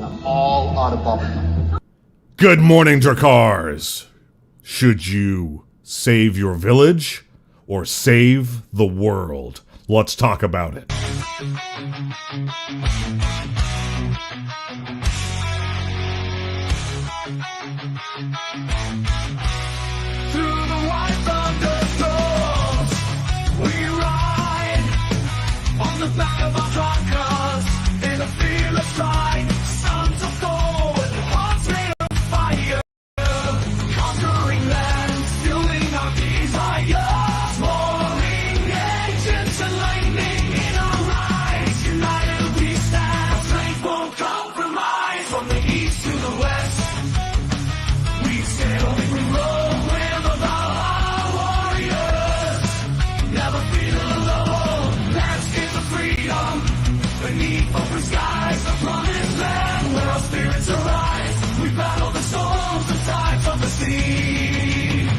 I'm all out of bubblegum. Good morning, Drakars. Should you save your village or save the world? Let's talk about it. Through the white thunderstorms, we ride on the back of our truckers in a fearless flight. Sons of gold, hearts made of fire, conquering lands, fueling our desires, roaring engines and lightning in our eyes. United we stand, strength won't compromise. From the east to the west, we sail every road with our warriors. Never feel alone. Landscapes of freedom beneath open skies, the promised land where our spirits arise. We battle the storms, the tides of the sea.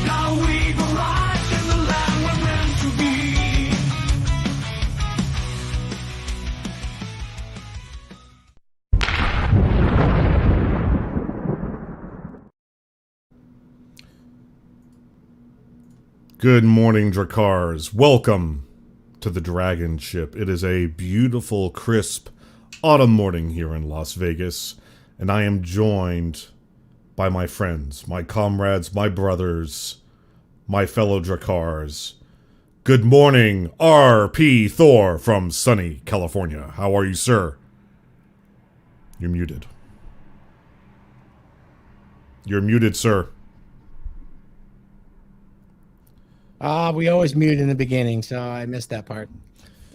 Now we've arrived in the land we're meant to be. Good morning, Drakars. Welcome to the Dragonship. It is a beautiful, crisp autumn morning here in Las Vegas, and I am joined by my friends, my comrades, my brothers, my fellow Drakars. Good morning, R.P. Thor from sunny California. How are you, sir? You're muted. You're muted, sir. We always mute in the beginning, so I missed that part.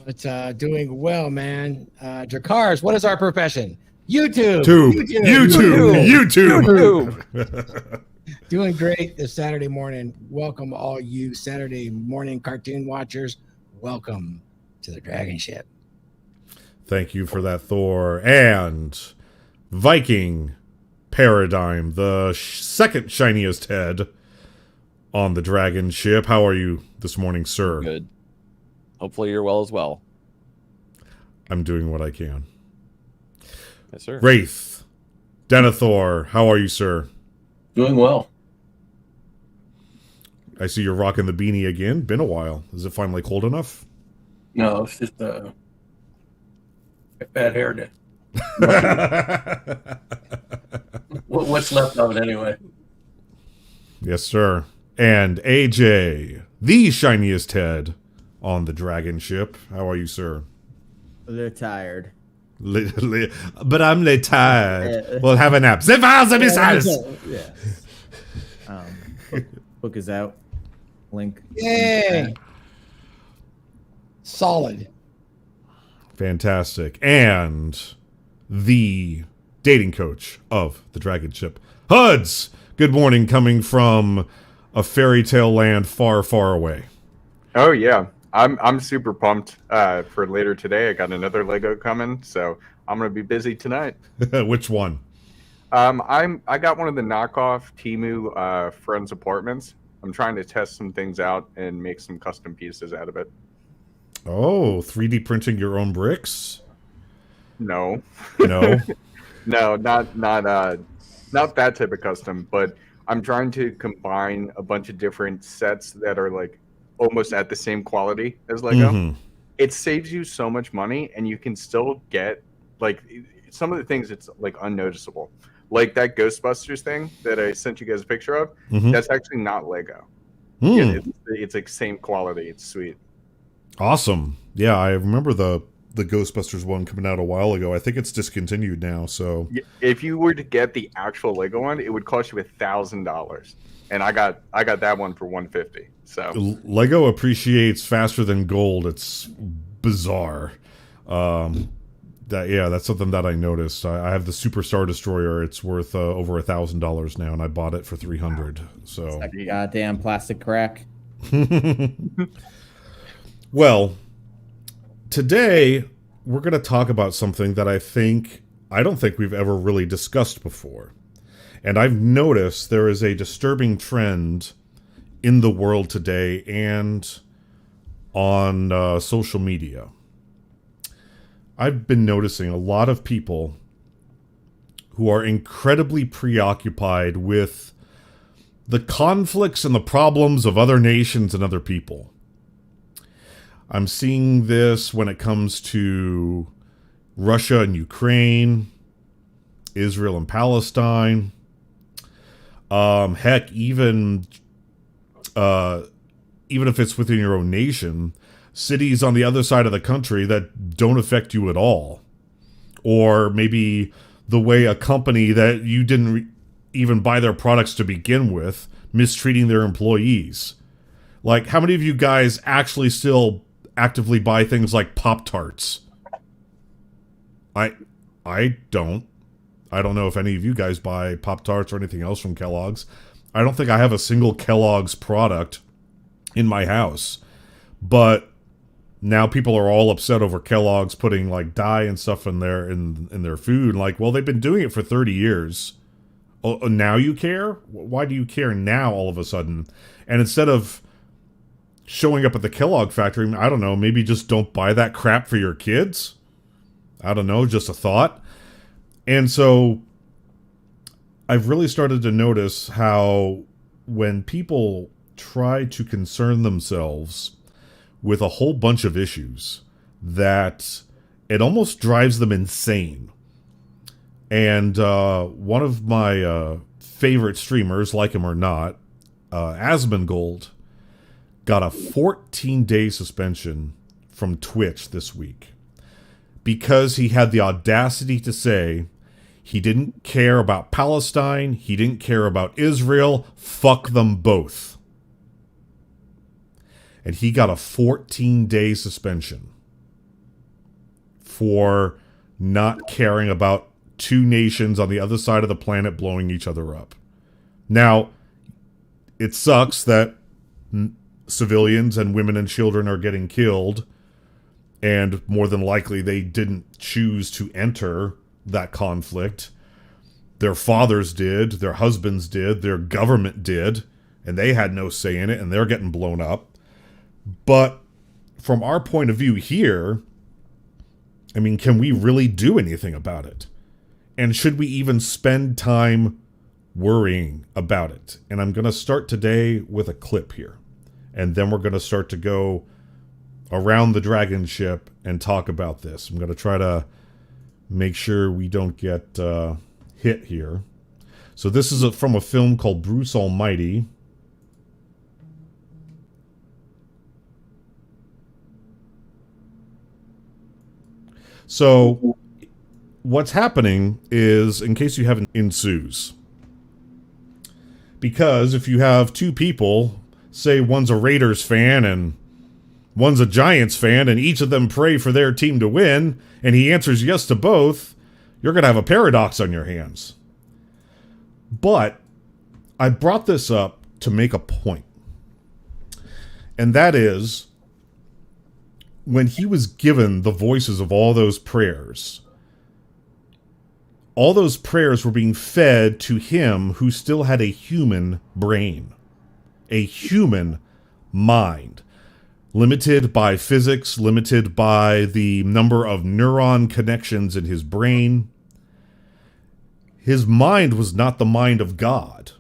But doing well, man. Drakars, what is our profession? YouTube. YouTube. Doing great this Saturday morning. Welcome all you Saturday morning cartoon watchers. Welcome to the Dragonship. Thank you for that, Thor. And Viking Paradigm, the second shiniest head on the Dragonship. How are you this morning, sir? Good. Hopefully you're well as well. I'm doing what I can. Yes, sir. Wraith, Denethor, how are you, sir? Doing well. I see you're rocking the beanie again. Been a while. Is it finally cold enough? No, it's just bad hair day. What's left of it anyway? Yes, sir. And AJ, the shiniest head on the Dragonship. How are you, sir? A little tired. But I'm tired. We'll have a nap. Yeah. Book is out. Link. Yay! Solid. Fantastic. And the dating coach of the Dragonship, Huds. Good morning, coming from a fairy tale land far, far away. Oh yeah, I'm super pumped for later today. I got another Lego coming, so I'm gonna be busy tonight. Which one? I got one of the knockoff Temu friends apartments. I'm trying to test some things out and make some custom pieces out of it. Oh, 3D printing your own bricks? No, No. no, not that type of custom, but I'm trying to combine a bunch of different sets that are like almost at the same quality as Lego. Mm-hmm. It saves you so much money, and you can still get like some of the things it's like unnoticeable. Like that Ghostbusters thing that I sent you guys a picture of. Mm-hmm. That's actually not Lego. Mm. It's like same quality. It's sweet. Awesome. Yeah, I remember the Ghostbusters one coming out a while ago. I think it's discontinued now, so If you were to get the actual Lego one, it would cost you $1,000, and I got that one for $150. So Lego appreciates faster than gold. It's bizarre. That's something that I noticed. I have the Super Star Destroyer. It's worth over $1,000 now, and I bought it for $300. So Like a goddamn plastic crack. Well, today we're going to talk about something that I don't think we've ever really discussed before. And I've noticed there is a disturbing trend in the world today and on social media. I've been noticing a lot of people who are incredibly preoccupied with the conflicts and the problems of other nations and other people. I'm seeing this when it comes to Russia and Ukraine, Israel and Palestine. Heck, even if it's within your own nation, cities on the other side of the country that don't affect you at all. Or maybe the way a company that you didn't even buy their products to begin with, mistreating their employees. Like, how many of you guys actually still actively buy things like Pop-Tarts? I don't. I don't know if any of you guys buy Pop-Tarts or anything else from Kellogg's. I don't think I have a single Kellogg's product in my house. But now people are all upset over Kellogg's putting like dye and stuff in their food. Like, well, they've been doing it for 30 years. Oh, now you care? Why do you care now all of a sudden? And instead of showing up at the Kellogg factory, I don't know, maybe just don't buy that crap for your kids? I don't know, just a thought. And so I've really started to notice how when people try to concern themselves with a whole bunch of issues, that it almost drives them insane. And one of my favorite streamers, like him or not, Asmongold, got a 14-day suspension from Twitch this week because he had the audacity to say he didn't care about Palestine, he didn't care about Israel, fuck them both. And he got a 14-day suspension for not caring about two nations on the other side of the planet blowing each other up. Now, it sucks that civilians and women and children are getting killed, and more than likely they didn't choose to enter that conflict. Their fathers did, their husbands did, their government did, and they had no say in it, and they're getting blown up. But from our point of view here, I mean, can we really do anything about it? And should we even spend time worrying about it? And I'm going to start today with a clip here. And then we're going to start to go around the Dragonship and talk about this. I'm going to try to make sure we don't get hit here. So this is from a film called Bruce Almighty. So what's happening is, in case you haven't, ensues. Because if you have two people, say one's a Raiders fan and one's a Giants fan, and each of them pray for their team to win, and he answers yes to both, you're going to have a paradox on your hands. But I brought this up to make a point. And that is, when he was given the voices of all those prayers were being fed to him who still had a human brain, a human mind, limited by physics, limited by the number of neuron connections in his brain. His mind was not the mind of God.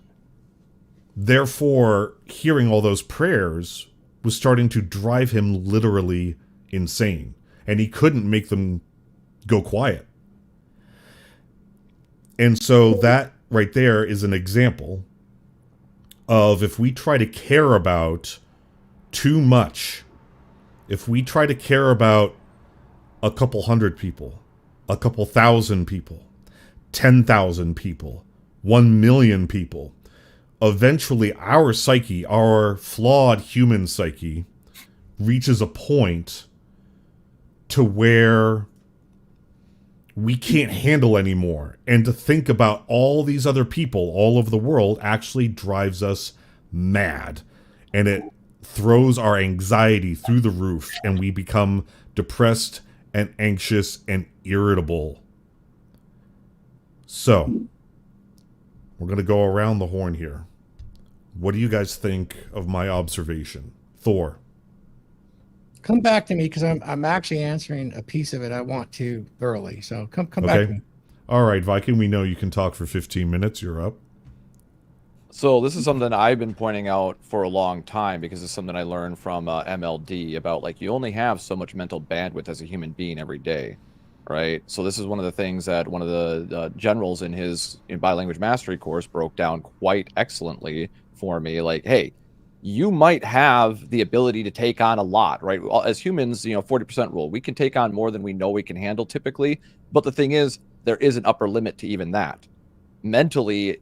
Therefore, hearing all those prayers was starting to drive him literally insane, and he couldn't make them go quiet. And so that right there is an example of, if we try to care about too much, if we try to care about a couple hundred people, a couple thousand people, 10,000 people, 1 million people, eventually our psyche, our flawed human psyche, reaches a point to where we can't handle anymore. And to think about all these other people all over the world actually drives us mad. And it throws our anxiety through the roof, and we become depressed and anxious and irritable. So, we're going to go around the horn here. What do you guys think of my observation? Thor. come back to me because I'm actually answering a piece of it I want to thoroughly. So come back to Okay. me. All right, Viking, we know you can talk for 15 minutes. You're up. So this is something I've been pointing out for a long time because it's something I learned from MLD about, like, you only have so much mental bandwidth as a human being every day, right? So this is one of the things that one of the generals in his bilanguage mastery course broke down quite excellently for me. Like, hey, you might have the ability to take on a lot, right? As humans, 40% rule, we can take on more than we know we can handle typically. But the thing is, there is an upper limit to even that. Mentally,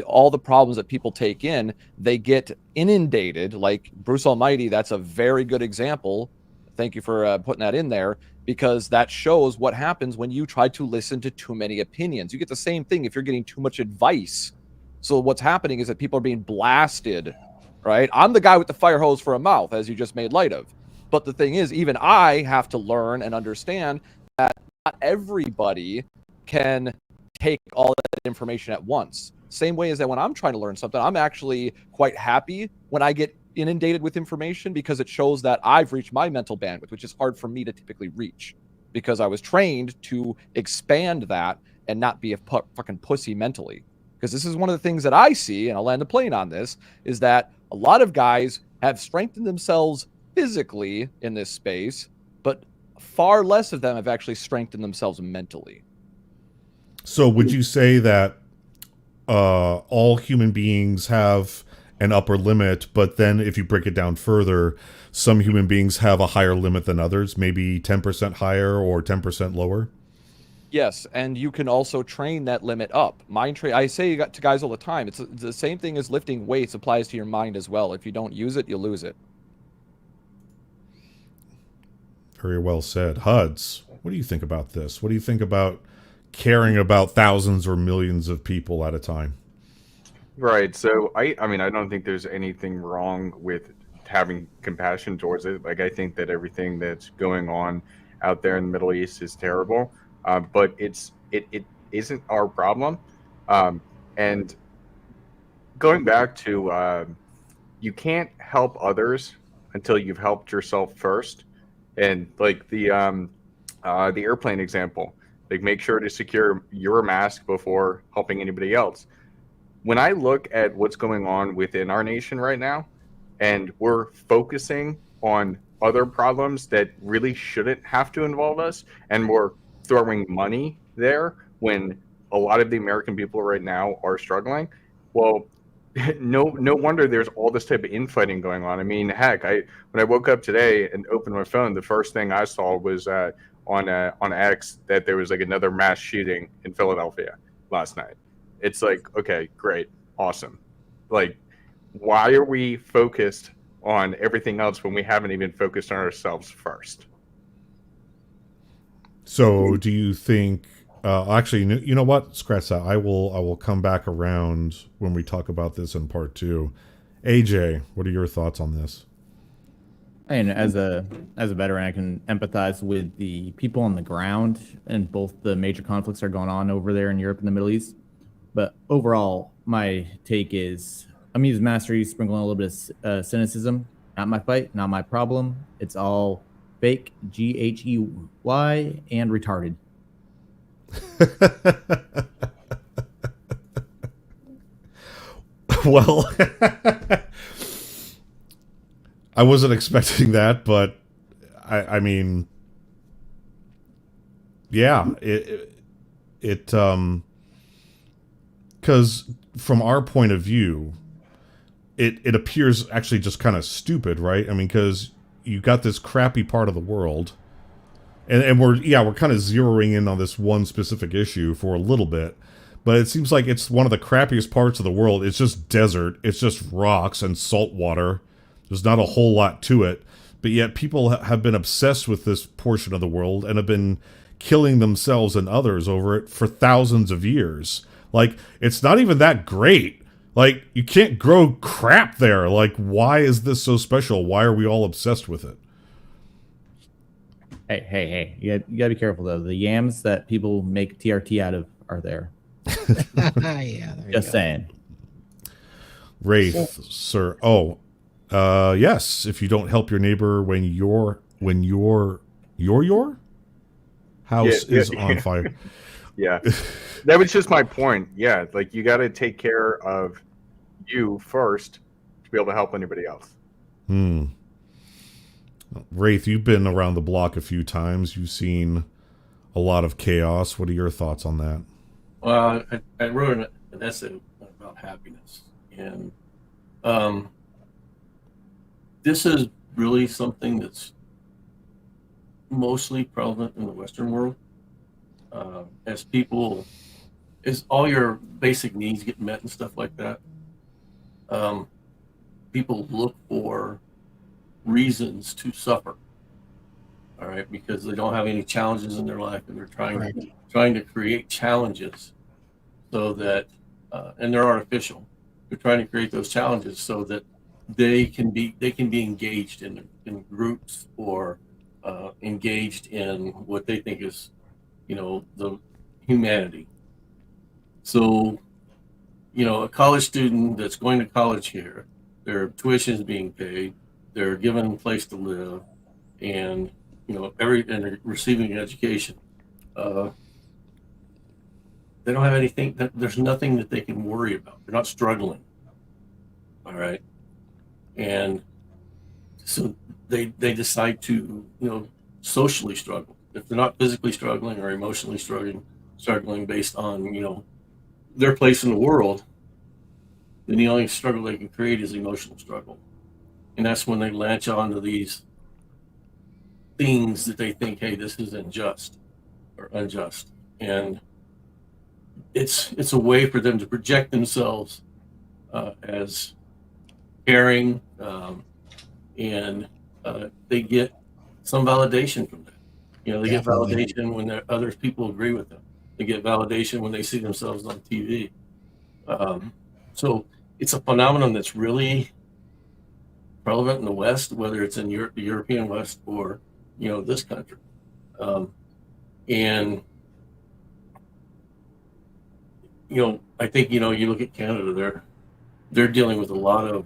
all the problems that people take in, they get inundated. Like Bruce Almighty, that's a very good example. Thank you for putting that in there, because that shows what happens when you try to listen to too many opinions. You get the same thing if you're getting too much advice. So what's happening is that people are being blasted, right? I'm the guy with the fire hose for a mouth, as you just made light of. But the thing is, even I have to learn and understand that not everybody can take all that information at once. Same way as that when I'm trying to learn something, I'm actually quite happy when I get inundated with information, because it shows that I've reached my mental bandwidth, which is hard for me to typically reach, because I was trained to expand that and not be a fucking pussy mentally. Because this is one of the things that I see, and I'll land the plane on this, is that a lot of guys have strengthened themselves physically in this space, but far less of them have actually strengthened themselves mentally. So would you say that all human beings have an upper limit, but then if you break it down further, some human beings have a higher limit than others, maybe 10% higher or 10% lower? Yes, and you can also train that limit up. I say to guys all the time, it's the same thing as lifting weights applies to your mind as well. If you don't use it, you lose it. Very well said. Huds, what do you think about this? What do you think about caring about thousands or millions of people at a time? Right. So I mean, I don't think there's anything wrong with having compassion towards it. Like, I think that everything that's going on out there in the Middle East is terrible, but it isn't our problem. And going back to you can't help others until you've helped yourself first. And like the airplane example, like, make sure to secure your mask before helping anybody else. When I look at what's going on within our nation right now, and we're focusing on other problems that really shouldn't have to involve us, and we're throwing money there when a lot of the American people right now are struggling, well, no wonder there's all this type of infighting going on. I mean, heck, when I woke up today and opened my phone, the first thing I saw was on X that there was like another mass shooting in Philadelphia last night. It's like, okay, great, awesome. Like, why are we focused on everything else when we haven't even focused on ourselves first? So do you think, actually, you know what? Scratch that. I will come back around when we talk about this in part 2. AJ, what are your thoughts on this? And as a veteran, I can empathize with the people on the ground, and both the major conflicts are going on over there in Europe and the Middle East. But overall, my take is I'm using mastery, sprinkling a little bit of cynicism. Not my fight, not my problem. It's all fake, GHEY, and retarded. Well, I wasn't expecting that, but I mean, yeah, because from our point of view, it appears actually just kind of stupid, right? I mean, because you got this crappy part of the world, and we're kind of zeroing in on this one specific issue for a little bit, but it seems like it's one of the crappiest parts of the world. It's just desert, it's just rocks and salt water. There's not a whole lot to it, but yet people have been obsessed with this portion of the world and have been killing themselves and others over it for thousands of years. Like, it's not even that great. Like, you can't grow crap there. Like, why is this so special? Why are we all obsessed with it? Hey. You gotta be careful, though. The yams that people make TRT out of are there. Yeah, there Just saying. Wraith, sir. Oh, yes. If you don't help your neighbor when you're when your house Yeah, is yeah. on fire. Yeah, that was just my point. Yeah, like you got to take care of you first to be able to help anybody else. Wraith, you've been around the block a few times. You've seen a lot of chaos. What are your thoughts on that? Well, I wrote an essay about happiness, and this is really something that's mostly prevalent in the Western world. As all your basic needs get met and stuff like that, people look for reasons to suffer. All right, because they don't have any challenges in their life, and they're trying to create challenges so that, and they're artificial. They're trying to create those challenges so that they can be engaged in groups or engaged in what they think is, the humanity. So, a college student that's going to college here, their tuition is being paid, they're given a place to live, and and they're receiving an education. They don't have anything. There's nothing that they can worry about. They're not struggling. All right, and so they decide to socially struggle. If they're not physically struggling or emotionally struggling based on their place in the world, then the only struggle they can create is emotional struggle, and that's when they latch on to these things that they think, hey, this is unjust or unjust, and it's a way for them to project themselves as caring, and they get some validation from that. They get Definitely. validation when other people agree with them. They get validation when they see themselves on TV. So it's a phenomenon that's really relevant in the West, whether it's in the European West or this country. And I think you look at Canada, they're dealing with a lot of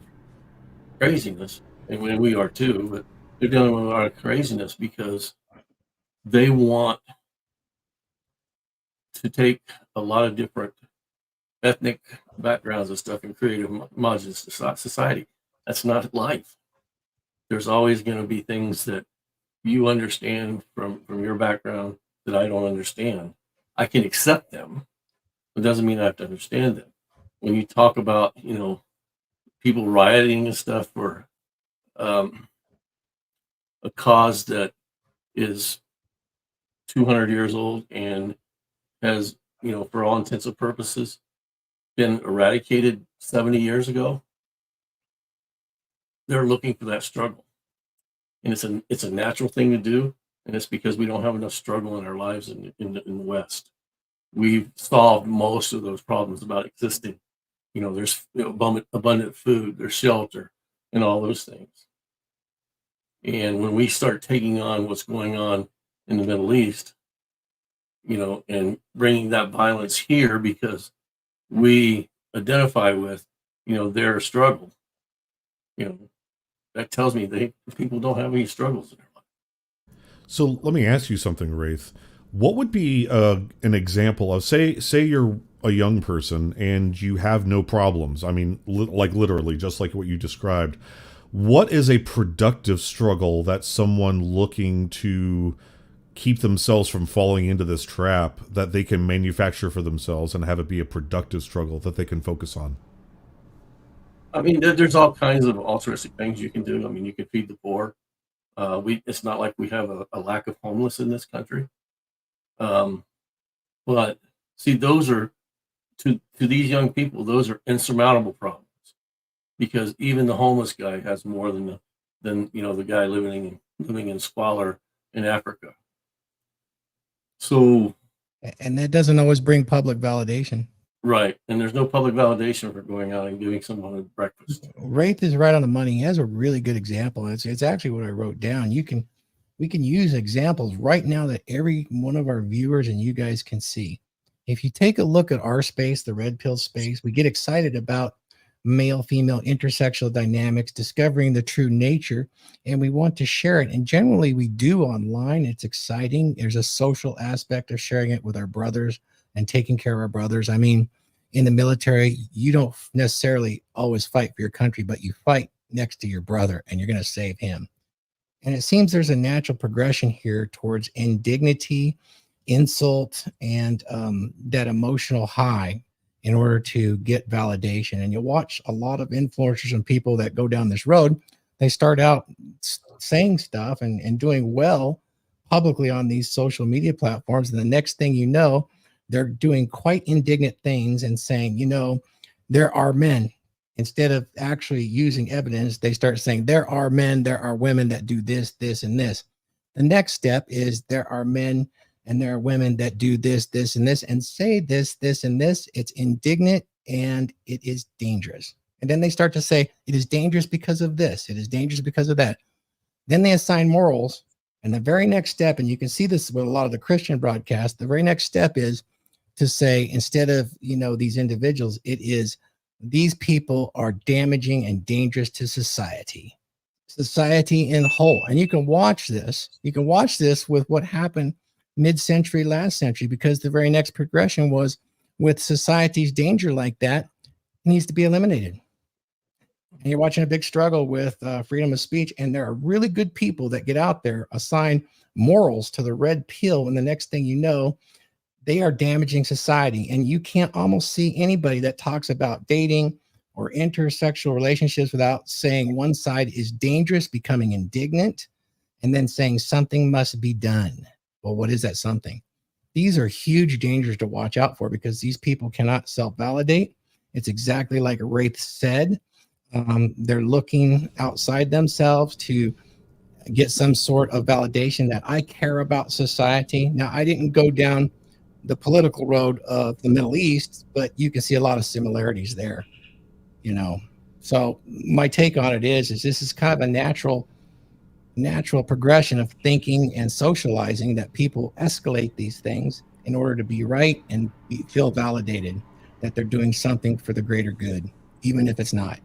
craziness, and we are too, but they're dealing with a lot of craziness because they want to take a lot of different ethnic backgrounds and stuff and create a homogenous society. That's not life. There's always going to be things that you understand from your background that I don't understand. I can accept them, but it doesn't mean I have to understand them. When you talk about people rioting and stuff for a cause that is 200 years old and has, for all intents and purposes, been eradicated 70 years ago, they're looking for that struggle. And it's a natural thing to do, and it's because we don't have enough struggle in our lives in the West. We've solved most of those problems about existing. There's abundant food, there's shelter, and all those things. And when we start taking on what's going on in the Middle East, and bringing that violence here because we identify with, their struggle, that tells me people don't have any struggles in their life. So let me ask you something, Wraith. What would be an example of, say you're a young person and you have no problems? I mean, like literally, just like what you described. What is a productive struggle that someone looking to keep themselves from falling into this trap that they can manufacture for themselves and have it be a productive struggle that they can focus on? I mean, there's all kinds of altruistic things you can do. I mean, you can feed the poor. It's not like we have a lack of homeless in this country. But see, those are to these young people, those are insurmountable problems, because even the homeless guy has more than the guy living in squalor in Africa. So, And that doesn't always bring public validation. right, and there's no public validation for going out and giving someone a breakfast. Wraith is right on the money. He has a really good example. It's actually what I wrote down. We can use examples right now that every one of our viewers and you guys can see. If you take a look at our space, the red pill space, we get excited about male-female intersexual dynamics, discovering the true nature, and we want to share it. And generally we do online. It's exciting. There's a social aspect of sharing it with our brothers and taking care of our brothers. I mean, in the military, you don't necessarily always fight for your country, but you fight next to your brother and you're going to save him. And it seems there's a natural progression here towards indignity, insult, and that emotional high in order to get validation. And you'll watch a lot of influencers and people that go down this road. They start out saying stuff and doing well publicly on these social media platforms. And the next thing you know, they're doing quite indignant things and saying, you know, there are men. Instead of actually using evidence, they start saying there are men, there are women that do this, this, and this. The next step is there are men and there are women that do this, this, and this, and say this, this, and this. It's indignant and it is dangerous. And then they start to say it is dangerous because of this. It is dangerous because of that. Then they assign morals. And the very next step, and you can see this with a lot of the Christian broadcasts, the very next step is to say, instead of, you know, these individuals, it is these people are damaging and dangerous to society in whole. And you can watch this. You can watch this with what happened mid-century, last century, because the very next progression was with society's danger like that, it needs to be eliminated. And you're watching a big struggle with freedom of speech. And there are really good people that get out there, assign morals to the red pill. And the next thing you know, they are damaging society. And you can't almost see anybody that talks about dating or intersexual relationships without saying one side is dangerous, becoming indignant, and then saying something must be done. Well, what is that something? These are huge dangers to watch out for because these people cannot self-validate. It's exactly like Wraith said. They're looking outside themselves to get some sort of validation that I care about society. Now, I didn't go down the political road of the Middle East, but you can see a lot of similarities there, you know. So my take on it is this is kind of a natural progression of thinking and socializing, that people escalate these things in order to be right and feel validated that they're doing something for the greater good, even if it's not.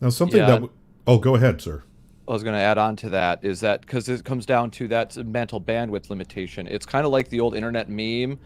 Now, something oh, go ahead, sir. I was going to add on to that is that because it comes down to that mental bandwidth limitation. It's kind of like the old internet meme.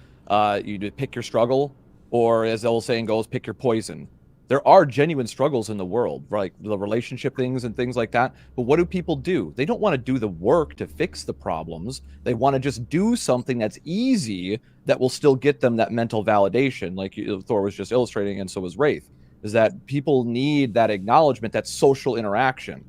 You pick your struggle, or as the old saying goes, pick your poison. There are genuine struggles in the world, like the relationship things and things like that. But what do people do? They don't want to do the work to fix the problems. They want to just do something that's easy that will still get them that mental validation, like Thor was just illustrating, and so was Wraith, is that people need that acknowledgement, that social interaction.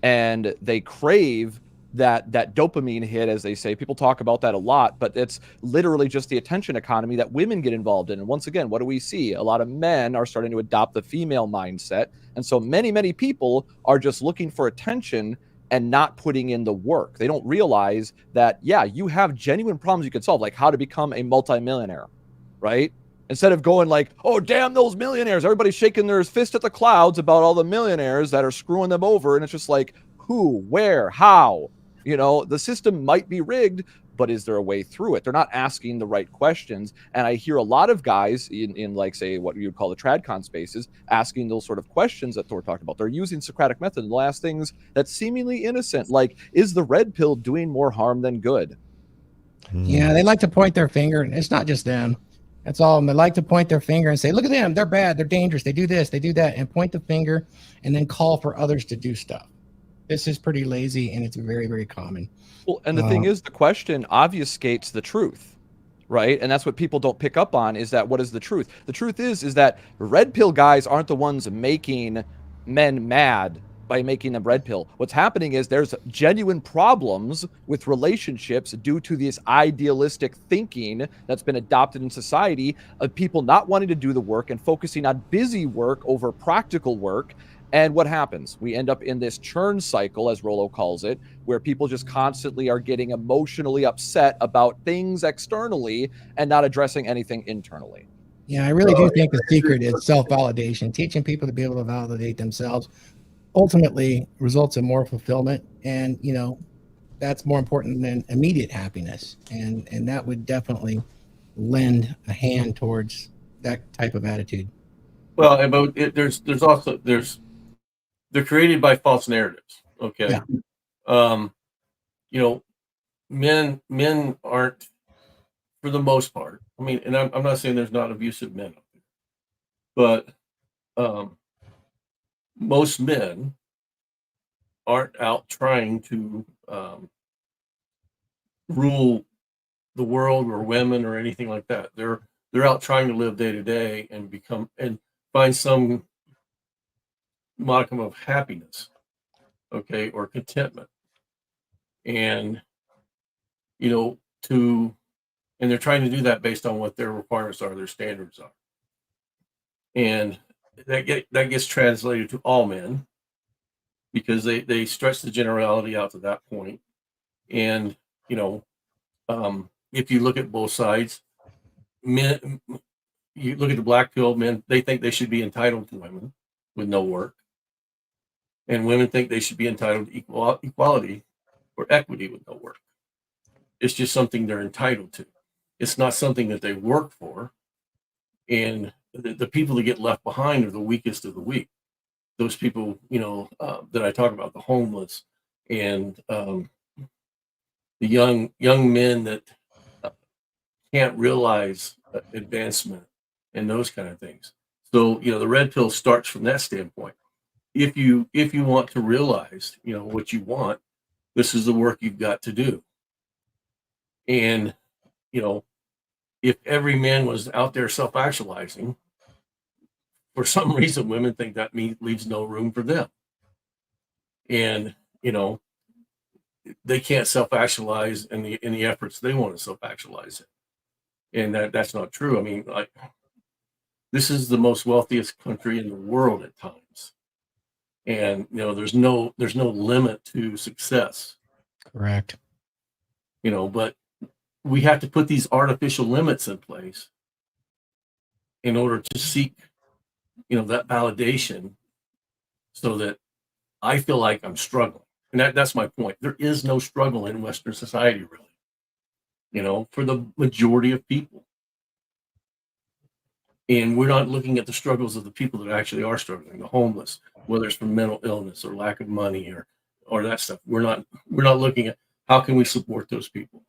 And they crave that dopamine hit, as they say. People talk about that a lot, but it's literally just the attention economy that women get involved in. And once again, what do we see? A lot of men are starting to adopt the female mindset. And so many people are just looking for attention and not putting in the work. They don't realize that, yeah, you have genuine problems you can solve, like how to become a multimillionaire, right? Instead of going like, oh, damn those millionaires. Everybody's shaking their fist at the clouds about all the millionaires that are screwing them over. And it's just like, who, where, how? You know, the system might be rigged, but is there a way through it? They're not asking the right questions. And I hear a lot of guys in like, say, what you would call the TradCon spaces, asking those sort of questions that Thor talked about. They're using Socratic method and the last things that's seemingly innocent. Like, is the red pill doing more harm than good? Yeah, they like to point their finger, and it's not just them. That's all. And they like to point their finger and say, look at them. They're bad. They're dangerous. They do this. They do that. And point the finger and then call for others to do stuff. This is pretty lazy, and it's very, very common. Well, and the thing is, the question obfuscates the truth, right? And that's what people don't pick up on, is that what is the truth? The truth is that red pill guys aren't the ones making men mad by making them red pill. What's happening is there's genuine problems with relationships due to this idealistic thinking that's been adopted in society of people not wanting to do the work and focusing on busy work over practical work. And what happens? We end up in this churn cycle, as Rollo calls it, where people just constantly are getting emotionally upset about things externally and not addressing anything internally. Yeah, I really do think the secret is self-validation, teaching people to be able to validate themselves ultimately results in more fulfillment. And, you know, that's more important than immediate happiness. And that would definitely lend a hand towards that type of attitude. Well, but there's also they're created by false narratives. Okay. Yeah. You know, men aren't, for the most part. I mean, and I'm not saying there's not abusive men out there, but most men aren't out trying to rule the world or women or anything like that. They're out trying to live day to day and find some modicum of happiness, okay, or contentment. And you know, and they're trying to do that based on what their requirements are, their standards are. And that gets translated to all men because they stretch the generality out to that point. And you know, if you look at both sides, men, you look at the black pill men, they think they should be entitled to women with no work, and women think they should be entitled to equality or equity with no work. It's just something they're entitled to. It's not something that they work for. And the people that get left behind are the weakest of the weak. Those people, you know, that I talk about, the homeless and the young men that can't realize advancement and those kind of things. So, you know, the red pill starts from that standpoint. If you want to realize, you know, what you want, this is the work you've got to do. And, you know, if every man was out there self-actualizing, for some reason, women think that leaves no room for them. And, you know, they can't self-actualize in the efforts they want to self-actualize in. And that's not true. I mean, like, this is the most wealthiest country in the world at times. And, you know, there's no limit to success. Correct. You know, but we have to put these artificial limits in place in order to seek, you know, that validation so that I feel like I'm struggling. And that's my point. There is no struggle in Western society, really, you know, for the majority of people. And we're not looking at the struggles of the people that actually are struggling, the homeless, whether it's from mental illness or lack of money or that stuff. We're not looking at how can we support those people.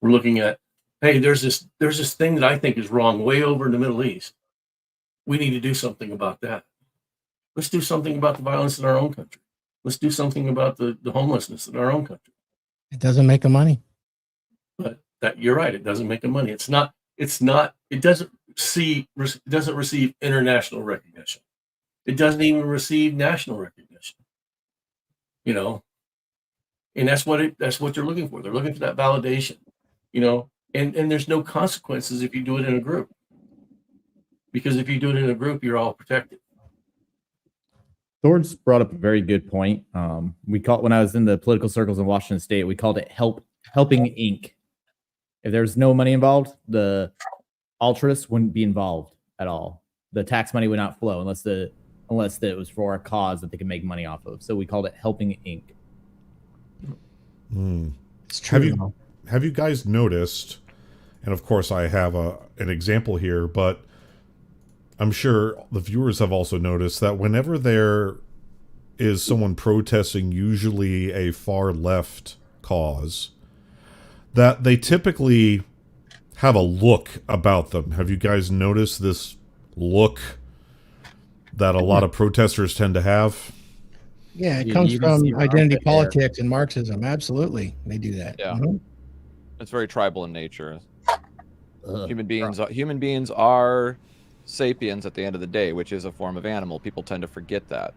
We're looking at, hey, there's this thing that I think is wrong way over in the Middle East. We need to do something about that. Let's do something about the violence in our own country. Let's do something about the homelessness in our own country. It doesn't make them money. But you're right. It doesn't make them money. It doesn't receive international recognition. It doesn't even receive national recognition. You know, and that's what they're looking for. They're looking for that validation, you know, and there's no consequences if you do it in a group. Because if you do it in a group, you're all protected. Thor's brought up a very good point. When I was in the political circles in Washington State, we called it helping Inc. If there's no money involved, the altruists wouldn't be involved at all. The tax money would not flow unless it was for a cause that they could make money off of. So we called it helping Inc. It's true. Have you guys noticed? And of course, I have an example here, but I'm sure the viewers have also noticed that whenever there is someone protesting, usually a far left cause, that they typically have a look about them. Have you guys noticed this look that a lot of protesters tend to have? Yeah, it You comes even from see Robert identity there. politics and Marxism. Absolutely, they do that. Yeah. Mhm. It's very tribal in nature. Human beings are sapiens at the end of the day, which is a form of animal. People tend to forget that.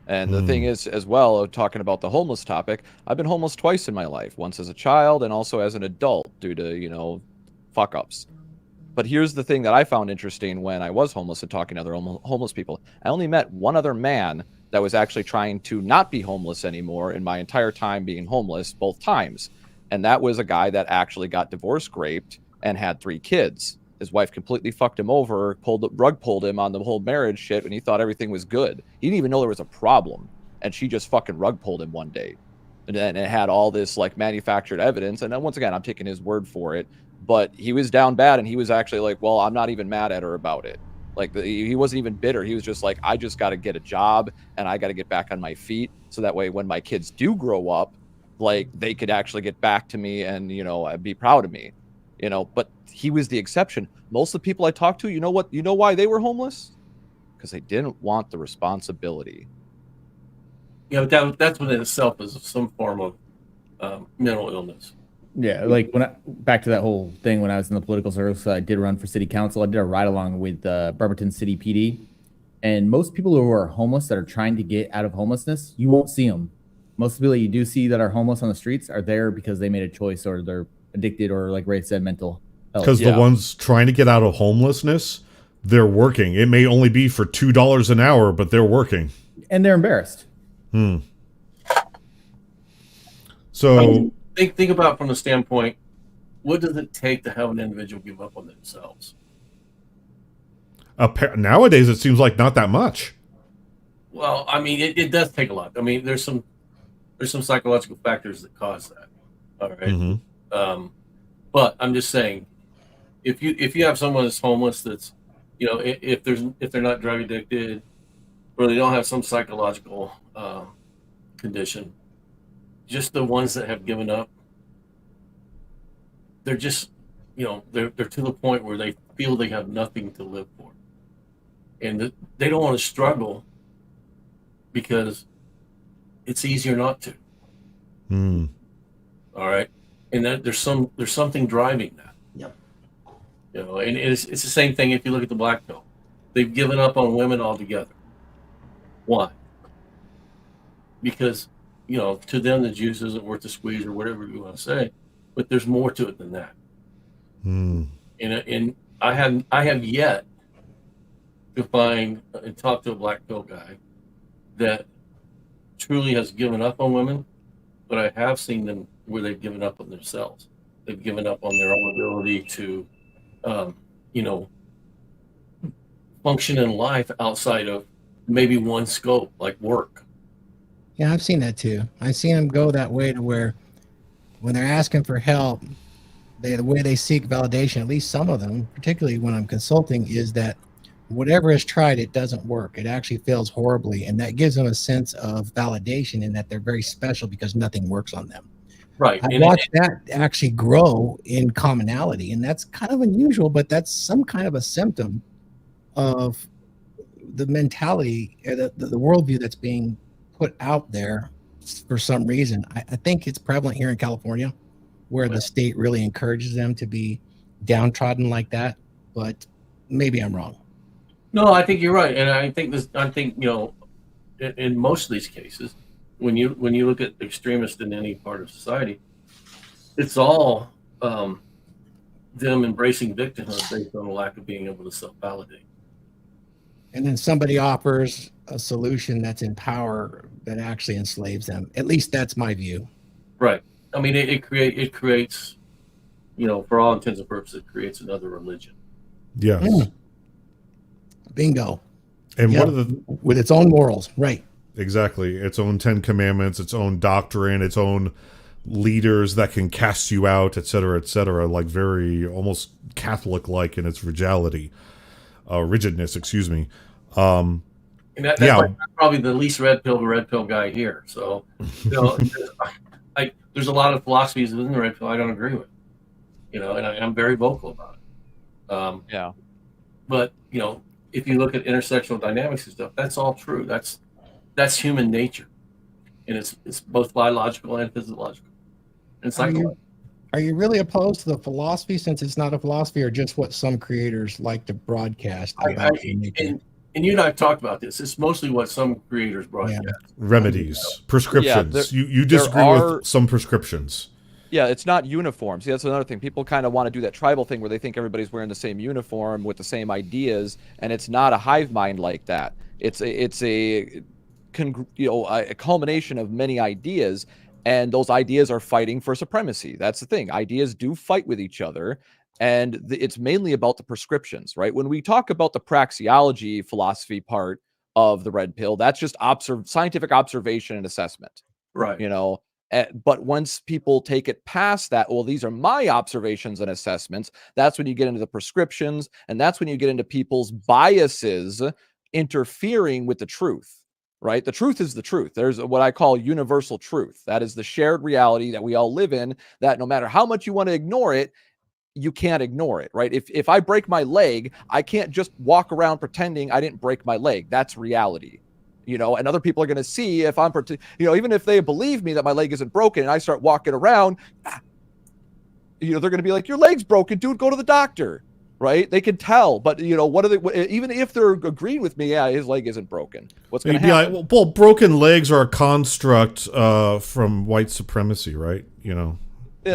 And the thing is, as well, talking about the homeless topic, I've been homeless twice in my life, once as a child and also as an adult due to, you know, fuck ups. But here's the thing that I found interesting when I was homeless and talking to other homeless people. I only met one other man that was actually trying to not be homeless anymore in my entire time being homeless, both times. And that was a guy that actually got divorce raped and had 3 kids. His wife completely fucked him over, rug pulled him on the whole marriage shit, and he thought everything was good. He didn't even know there was a problem, and she just fucking rug pulled him one day. And then it had all this like manufactured evidence, and then once again, I'm taking his word for it. But he was down bad, and he was actually like, well, I'm not even mad at her about it. Like he wasn't even bitter. He was just like, I just got to get a job and I got to get back on my feet. So that way, when my kids do grow up, like they could actually get back to me and, be proud of me, but he was the exception. Most of the people I talked to, you know why they were homeless? Because they didn't want the responsibility. Yeah, but that within itself is some form of mental illness. Yeah, like back to that whole thing when I was in the political service, I did run for city council. I did a ride along with Bremerton City PD, and most people who are homeless that are trying to get out of homelessness, you won't see them. Most people you do see that are homeless on the streets are there because they made a choice or they're addicted or, like Ray said, mental health. Because the ones trying to get out of homelessness, they're working. It may only be for $2 an hour, but they're working. And they're embarrassed. So think about from the standpoint, what does it take to have an individual give up on themselves? Nowadays, it seems like not that much. Well, I mean, it does take a lot. I mean, there's some psychological factors that cause that. All right. But I'm just saying, if you have someone that's homeless, that's, if they're not drug addicted, or they don't have some psychological condition, just the ones that have given up, they're just, they're to the point where they feel they have nothing to live for, and they don't want to struggle because it's easier not to. All right, and that there's something driving that. Yep. And it's the same thing if you look at the black pill. They've given up on women altogether. Why? Because to them the juice isn't worth the squeeze or whatever you want to say, but there's more to it than that. And I have yet to find and talk to a black pill guy that truly has given up on women, but I have seen them where they've given up on themselves. They've given up on their own ability to, function in life outside of maybe one scope, like work. Yeah, I've seen that too. I've seen them go that way to where when they're asking for help, the way they seek validation, at least some of them, particularly when I'm consulting, is that whatever is tried, it doesn't work. It actually fails horribly. And that gives them a sense of validation in that they're very special because nothing works on them. Right. I watched that actually grow in commonality. And that's kind of unusual, but that's some kind of a symptom of the mentality, the worldview that's being put out there for some reason. I think it's prevalent here in California, where the state really encourages them to be downtrodden like that. But maybe I'm wrong. No, I think you're right, and I think in most of these cases, when you look at extremists in any part of society, it's all them embracing victimhood based on a lack of being able to self-validate. And then somebody offers a solution that's in power that actually enslaves them. At least that's my view. Right. I mean, it creates, for all intents and purposes, it creates another religion. Yes. Bingo. And Yep. With its own morals, right? Exactly. Its own 10 Commandments, its own doctrine, its own leaders that can cast you out, etc., like very almost Catholic-like in its rigidness, excuse me. And that's probably the least red pill guy here. So, there's a lot of philosophies within the red pill I don't agree with, and I'm very vocal about it. But if you look at intersectional dynamics and stuff, that's all true. That's human nature, and it's both biological and physiological. And psychological. Are you really opposed to the philosophy, since it's not a philosophy, or just what some creators like to broadcast about human nature? And you and I have talked about this. It's mostly what some creators broadcast. Remedies, prescriptions. You disagree with some prescriptions. Yeah, it's not uniform. See, that's another thing. People kind of want to do that tribal thing where they think everybody's wearing the same uniform with the same ideas, and it's not a hive mind like that. It's a culmination of many ideas, and those ideas are fighting for supremacy. That's the thing. Ideas do fight with each other, and it's mainly about the prescriptions, right? When we talk about the praxeology philosophy part of the red pill, that's just scientific observation and assessment. Right. But once people take it past that, well, these are my observations and assessments, that's when you get into the prescriptions, and that's when you get into people's biases interfering with the truth. Right? The truth is the truth. There's what I call universal truth. That is the shared reality that we all live in, that no matter how much you want to ignore it, you can't ignore it, right? If I break my leg, I can't just walk around pretending I didn't break my leg. That's reality. And other people are going to see if I'm, even if they believe me that my leg isn't broken and I start walking around, they're going to be like, your leg's broken, dude, go to the doctor. Right? They can tell, but what are they? Even if they're agreeing with me, yeah, his leg isn't broken. What's going to happen? Like, well, broken legs are a construct from white supremacy, right? Yeah,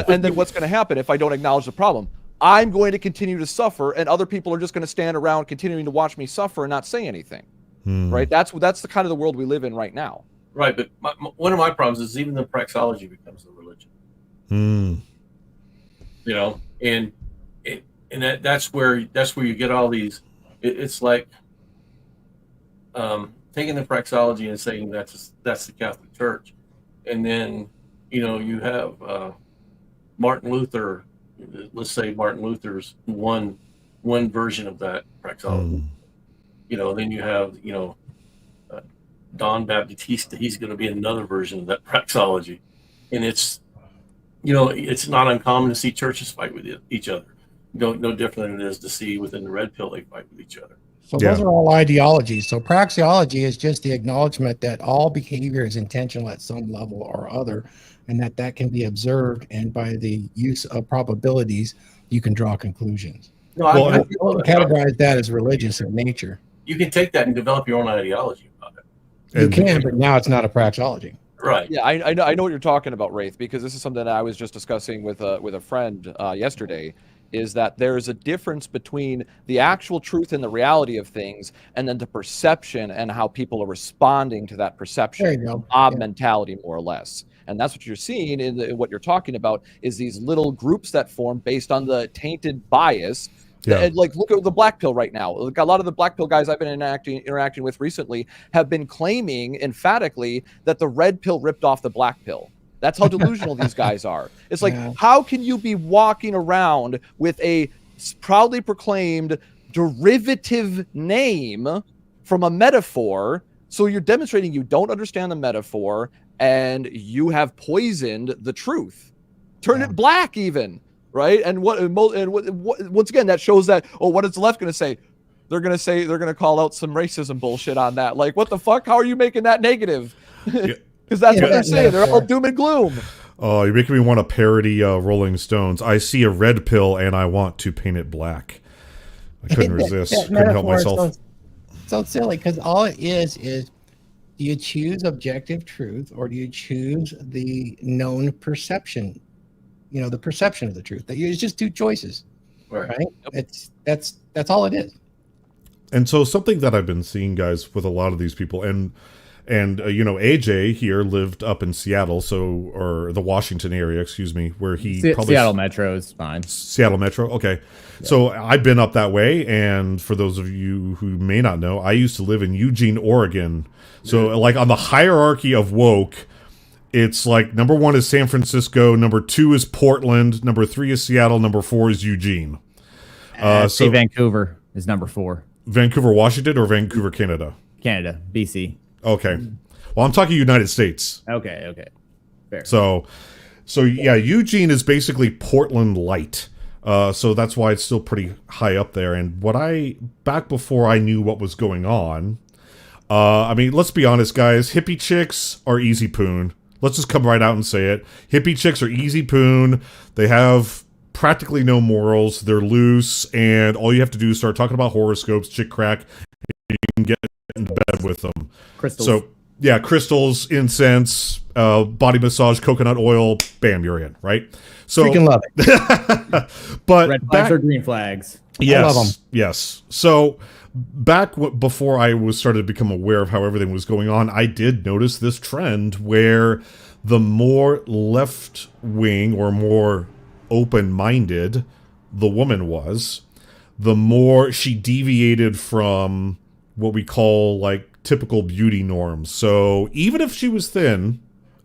and then what's going to happen if I don't acknowledge the problem? I'm going to continue to suffer, and other people are just going to stand around continuing to watch me suffer and not say anything. Right? That's the kind of the world we live in right now. Right, but one of my problems is even the praxeology becomes the religion. And that's where you get all these. It's like taking the praxeology and saying that's the Catholic Church, and then you have Martin Luther. Let's say Martin Luther's one version of that praxeology. Then you have Don Baptista. He's going to be another version of that praxeology, and it's not uncommon to see churches fight with each other. No different than it is to see within the red pill they fight with each other. So those are all ideologies. So praxeology is just the acknowledgement that all behavior is intentional at some level or other, and that can be observed, and by the use of probabilities, you can draw conclusions. No, I categorize that as religious in nature. You can take that and develop your own ideology about it. You can, but now it's not a praxeology. Right. Yeah, I know what you're talking about, Wraith, because this is something that I was just discussing with a friend yesterday. Is that there's a difference between the actual truth and the reality of things, and then the perception and how people are responding to that perception. There you go. Mentality, more or less. And that's what you're seeing in what you're talking about is these little groups that form based on the tainted bias. And like, look at the black pill right now. Like, a lot of the black pill guys I've been interacting with recently have been claiming emphatically that the red pill ripped off the black pill. That's how delusional these guys are. It's like, how can you be walking around with a proudly proclaimed derivative name from a metaphor? So you're demonstrating you don't understand the metaphor, and you have poisoned the truth. Turn it black, even, right? And what once again, that shows that, what is the left going to say? They're going to call out some racism bullshit on that. Like, what the fuck? How are you making that negative? Because that's what they're saying. They're all doom and gloom. Oh, you're making me want to parody Rolling Stones. I see a red pill and I want to paint it black. I couldn't resist. Couldn't help myself. So silly, because all it is do you choose objective truth, or do you choose the known perception? The perception of the truth. It's just two choices, right? Yep. That's all it is. And so something that I've been seeing, guys, with a lot of these people, and AJ here lived up in Seattle, or the Washington area, excuse me, where he probably... Seattle Metro is fine. Seattle Metro, okay. Yeah. So I've been up that way, and for those of you who may not know, I used to live in Eugene, Oregon. So, like, on the hierarchy of woke, it's like number 1 is San Francisco, number 2 is Portland, number 3 is Seattle, number 4 is Eugene. So Vancouver is number 4. Vancouver, Washington, or Vancouver, Canada? Canada, BC. Okay. Well, I'm talking United States. Okay. Fair. So yeah, Eugene is basically Portland light. So that's why it's still pretty high up there. And back before I knew what was going on, I mean, let's be honest, guys, hippie chicks are easy poon. Let's just come right out and say it. Hippie chicks are easy poon. They have practically no morals. They're loose, and all you have to do is start talking about horoscopes, chick crack, and you can get into bed with them. Crystals. So yeah, crystals, incense, body massage, coconut oil, bam, you're in, right? So freaking love it. But red flags or green flags? Yes, I love them. Yes. So back before I started to become aware of how everything was going on, I did notice this trend where the more left wing or more open-minded the woman was, the more she deviated from what we call like typical beauty norms. So even if she was thin,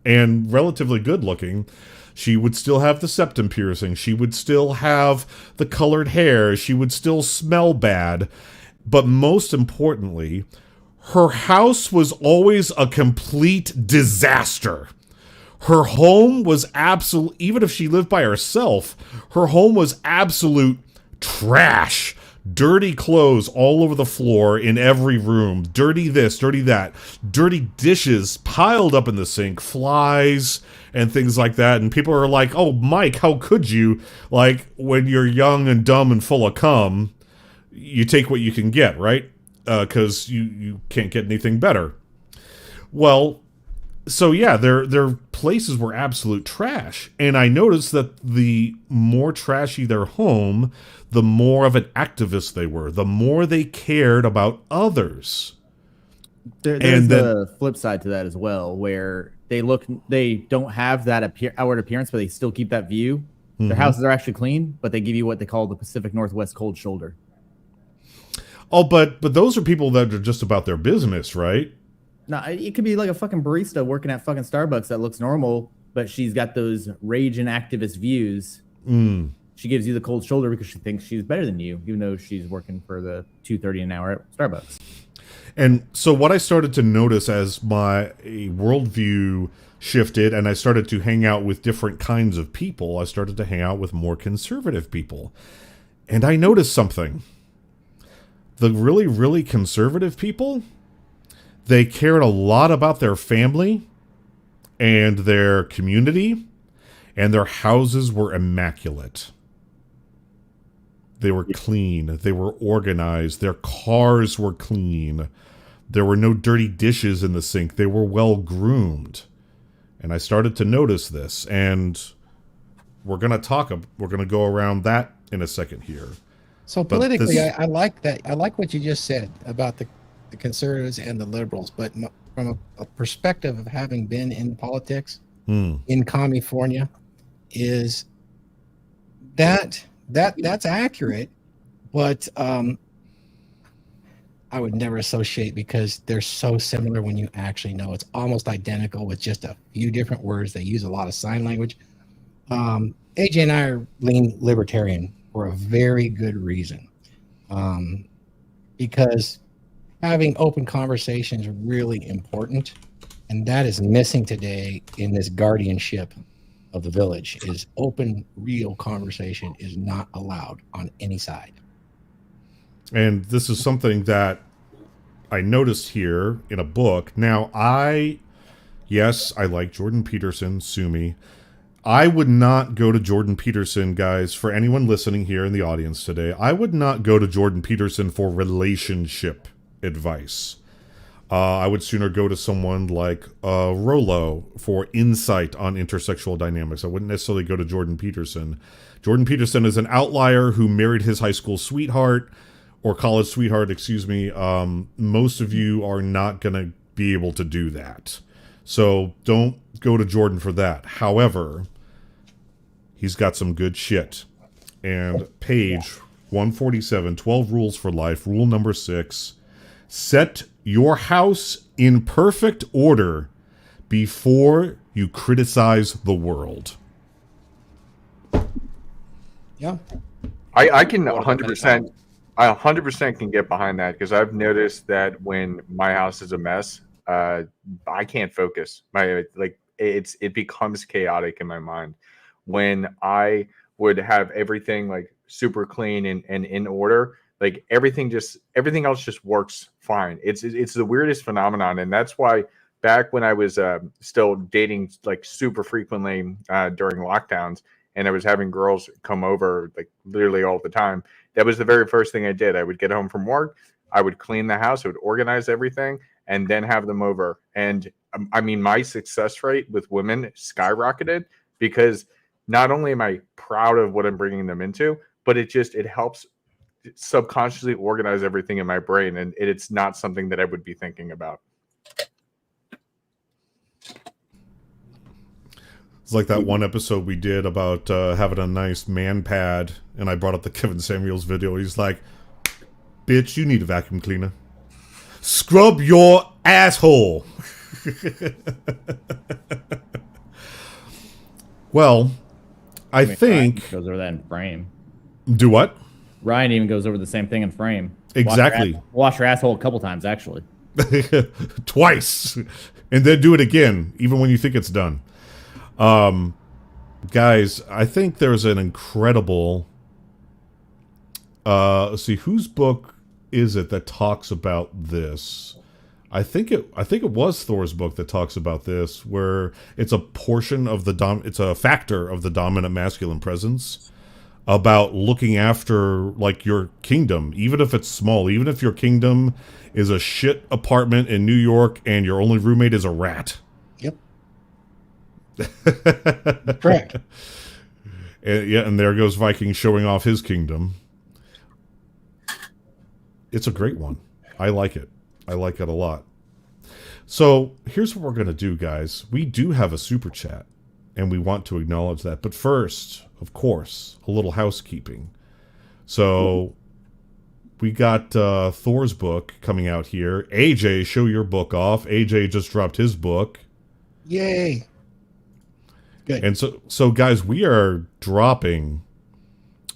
and relatively good looking, she would still have the septum piercing. She would still have the colored hair. She would still smell bad. But most importantly, her house was always a complete disaster. Her home was absolute, even if she lived by herself, her home was absolute trash. Dirty clothes all over the floor in every room. Dirty this, dirty that. Dirty dishes piled up in the sink. Flies and things like that. And people are like, oh, Mike, how could you? Like, when you're young and dumb and full of cum, you take what you can get, right? Because you can't get anything better. Well, so yeah, their places were absolute trash. And I noticed that the more trashy their home, the more of an activist they were, the more they cared about others. There's a flip side to that as well, where they don't have that outward appearance, but they still keep that view. Their houses are actually clean, but they give you what they call the Pacific Northwest cold shoulder. Oh, but those are people that are just about their business, right? No, it could be like a fucking barista working at fucking Starbucks that looks normal, but she's got those rage and activist views. She gives you the cold shoulder because she thinks she's better than you, even though she's working for the $2.30 an hour at Starbucks. And so what I started to notice as my worldview shifted and I started to hang out with different kinds of people, I started to hang out with more conservative people. And I noticed something. The really, really conservative people, they cared a lot about their family and their community, and their houses were immaculate. They were clean. They were organized. Their cars were clean. There were no dirty dishes in the sink. They were well groomed. And I started to notice this, and we're going to go around that in a second here. So politically, I like that. I like what you just said about the conservatives and the liberals, but from a perspective of having been in politics in California, is that's accurate, but I would never associate because they're so similar when you actually know it's almost identical with just a few different words. They use a lot of sign language. AJ and I lean libertarian for a very good reason, because having open conversation is really important, and that is missing today in this guardianship of the village. Is open, real conversation is not allowed on any side. And this is something that I noticed here in a book. Now, yes, I like Jordan Peterson, sue me. I would not go to Jordan Peterson, guys, for anyone listening here in the audience today. I would not go to Jordan Peterson for relationship advice. I would sooner go to someone like Rollo for insight on intersexual dynamics. I wouldn't necessarily go to Jordan Peterson. Jordan Peterson is an outlier who married his high school sweetheart, or college sweetheart, excuse me. Most of you are not going to be able to do that. So don't go to Jordan for that. However, he's got some good shit. And page 147, 12 Rules for Life, rule number 6, set your house in perfect order before you criticize the world. Yeah. I can 100%. I 100% can get behind that, because I've noticed that when my house is a mess, I can't focus. It becomes chaotic in my mind. When I would have everything like super clean and in order, like everything else just works fine. It's the weirdest phenomenon, and that's why back when I was still dating like super frequently during lockdowns, and I was having girls come over like literally all the time, that was the very first thing I did. I would get home from work, I would clean the house, I would organize everything, and then have them over. And I mean, my success rate with women skyrocketed, because not only am I proud of what I'm bringing them into, but it helps subconsciously organize everything in my brain, and it's not something that I would be thinking about. It's like that one episode we did about having a nice man pad, and I brought up the Kevin Samuels video. He's like, bitch, you need a vacuum cleaner. Scrub your asshole. Well, I mean, think Ryan goes over that in Frame. do what? Ryan even goes over the same thing in Frame. Exactly. Wash your asshole a couple times, actually. Twice, and then do it again, even when you think it's done. Guys, I think there's an incredible. Let's see, whose book is it that talks about this? I think it was Thor's book that talks about this, where it's a portion of the it's a factor of the dominant masculine presence, about looking after like your kingdom, even if it's small, even if your kingdom is a shit apartment in New York and your only roommate is a rat. Yep. Correct. And there goes Viking showing off his kingdom. It's a great one. I like it. I like it a lot. So here's what we're going to do, guys. We do have a super chat, and we want to acknowledge that. But first, of course, a little housekeeping. So we got Thor's book coming out here. AJ, show your book off. AJ just dropped his book. Yay. Good. And so guys, we are dropping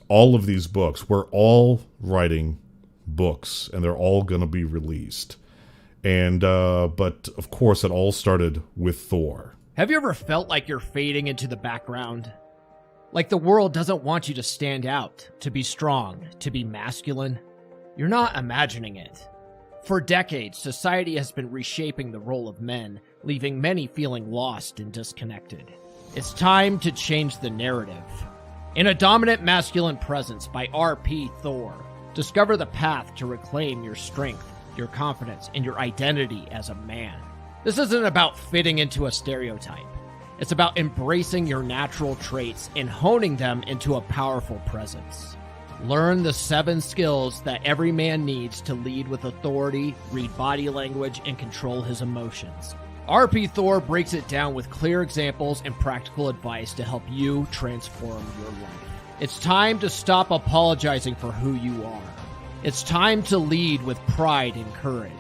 all of these books. We're all writing books, and they're all going to be released. And but of course, it all started with Thor. Have you ever felt like you're fading into the background? Like the world doesn't want you to stand out, to be strong, to be masculine? You're not imagining it. For decades, society has been reshaping the role of men, leaving many feeling lost and disconnected. It's time to change the narrative. In A Dominant Masculine Presence by R.P. Thor, discover the path to reclaim your strength, your confidence, and your identity as a man. This isn't about fitting into a stereotype. It's about embracing your natural traits and honing them into a powerful presence. Learn the 7 skills that every man needs to lead with authority, read body language, and control his emotions. RP Thor breaks it down with clear examples and practical advice to help you transform your life. It's time to stop apologizing for who you are. It's time to lead with pride and courage.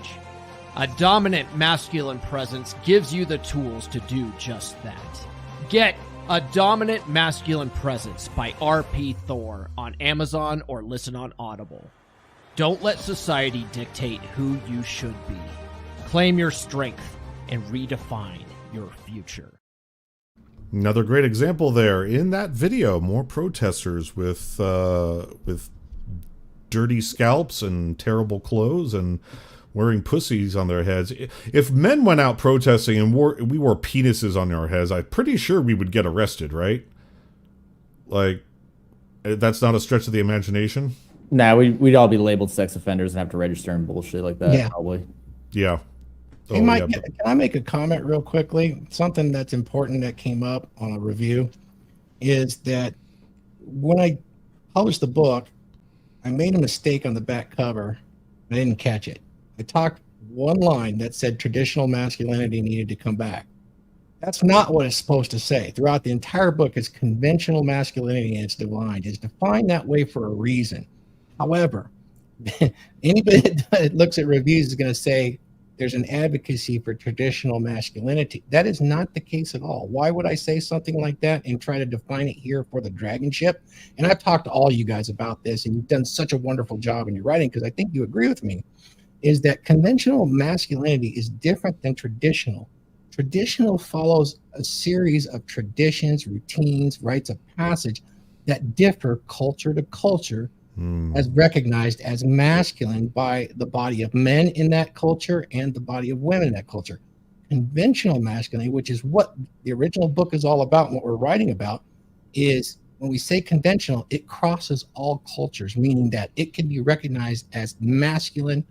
A Dominant Masculine Presence gives you the tools to do just that. Get A Dominant Masculine Presence by R.P. Thor on Amazon or listen on Audible. Don't let society dictate who you should be. Claim your strength and redefine your future. Another great example there in that video. More protesters with dirty scalps and terrible clothes and wearing pussies on their heads. If men went out protesting and we wore penises on our heads, I'm pretty sure we would get arrested, right? Like, that's not a stretch of the imagination. Nah, we'd all be labeled sex offenders and have to register and bullshit like that. Yeah. Probably. Yeah. Hey, Mike, can I make a comment real quickly? Something that's important that came up on a review is that when I published the book, I made a mistake on the back cover. I didn't catch it. I talked one line that said traditional masculinity needed to come back. That's not what it's supposed to say. Throughout the entire book, it's conventional masculinity and it's defined. It's defined that way for a reason. However, anybody that looks at reviews is going to say there's an advocacy for traditional masculinity. That is not the case at all. Why would I say something like that and try to define it here for the Dragonship? And I've talked to all you guys about this, and you've done such a wonderful job in your writing because I think you agree with me, is that conventional masculinity is different than traditional. Traditional follows a series of traditions, routines, rites of passage that differ culture to culture, as recognized as masculine by the body of men in that culture and the body of women in that culture. Conventional masculinity, which is what the original book is all about and what we're writing about, is when we say conventional, it crosses all cultures, meaning that it can be recognized as masculine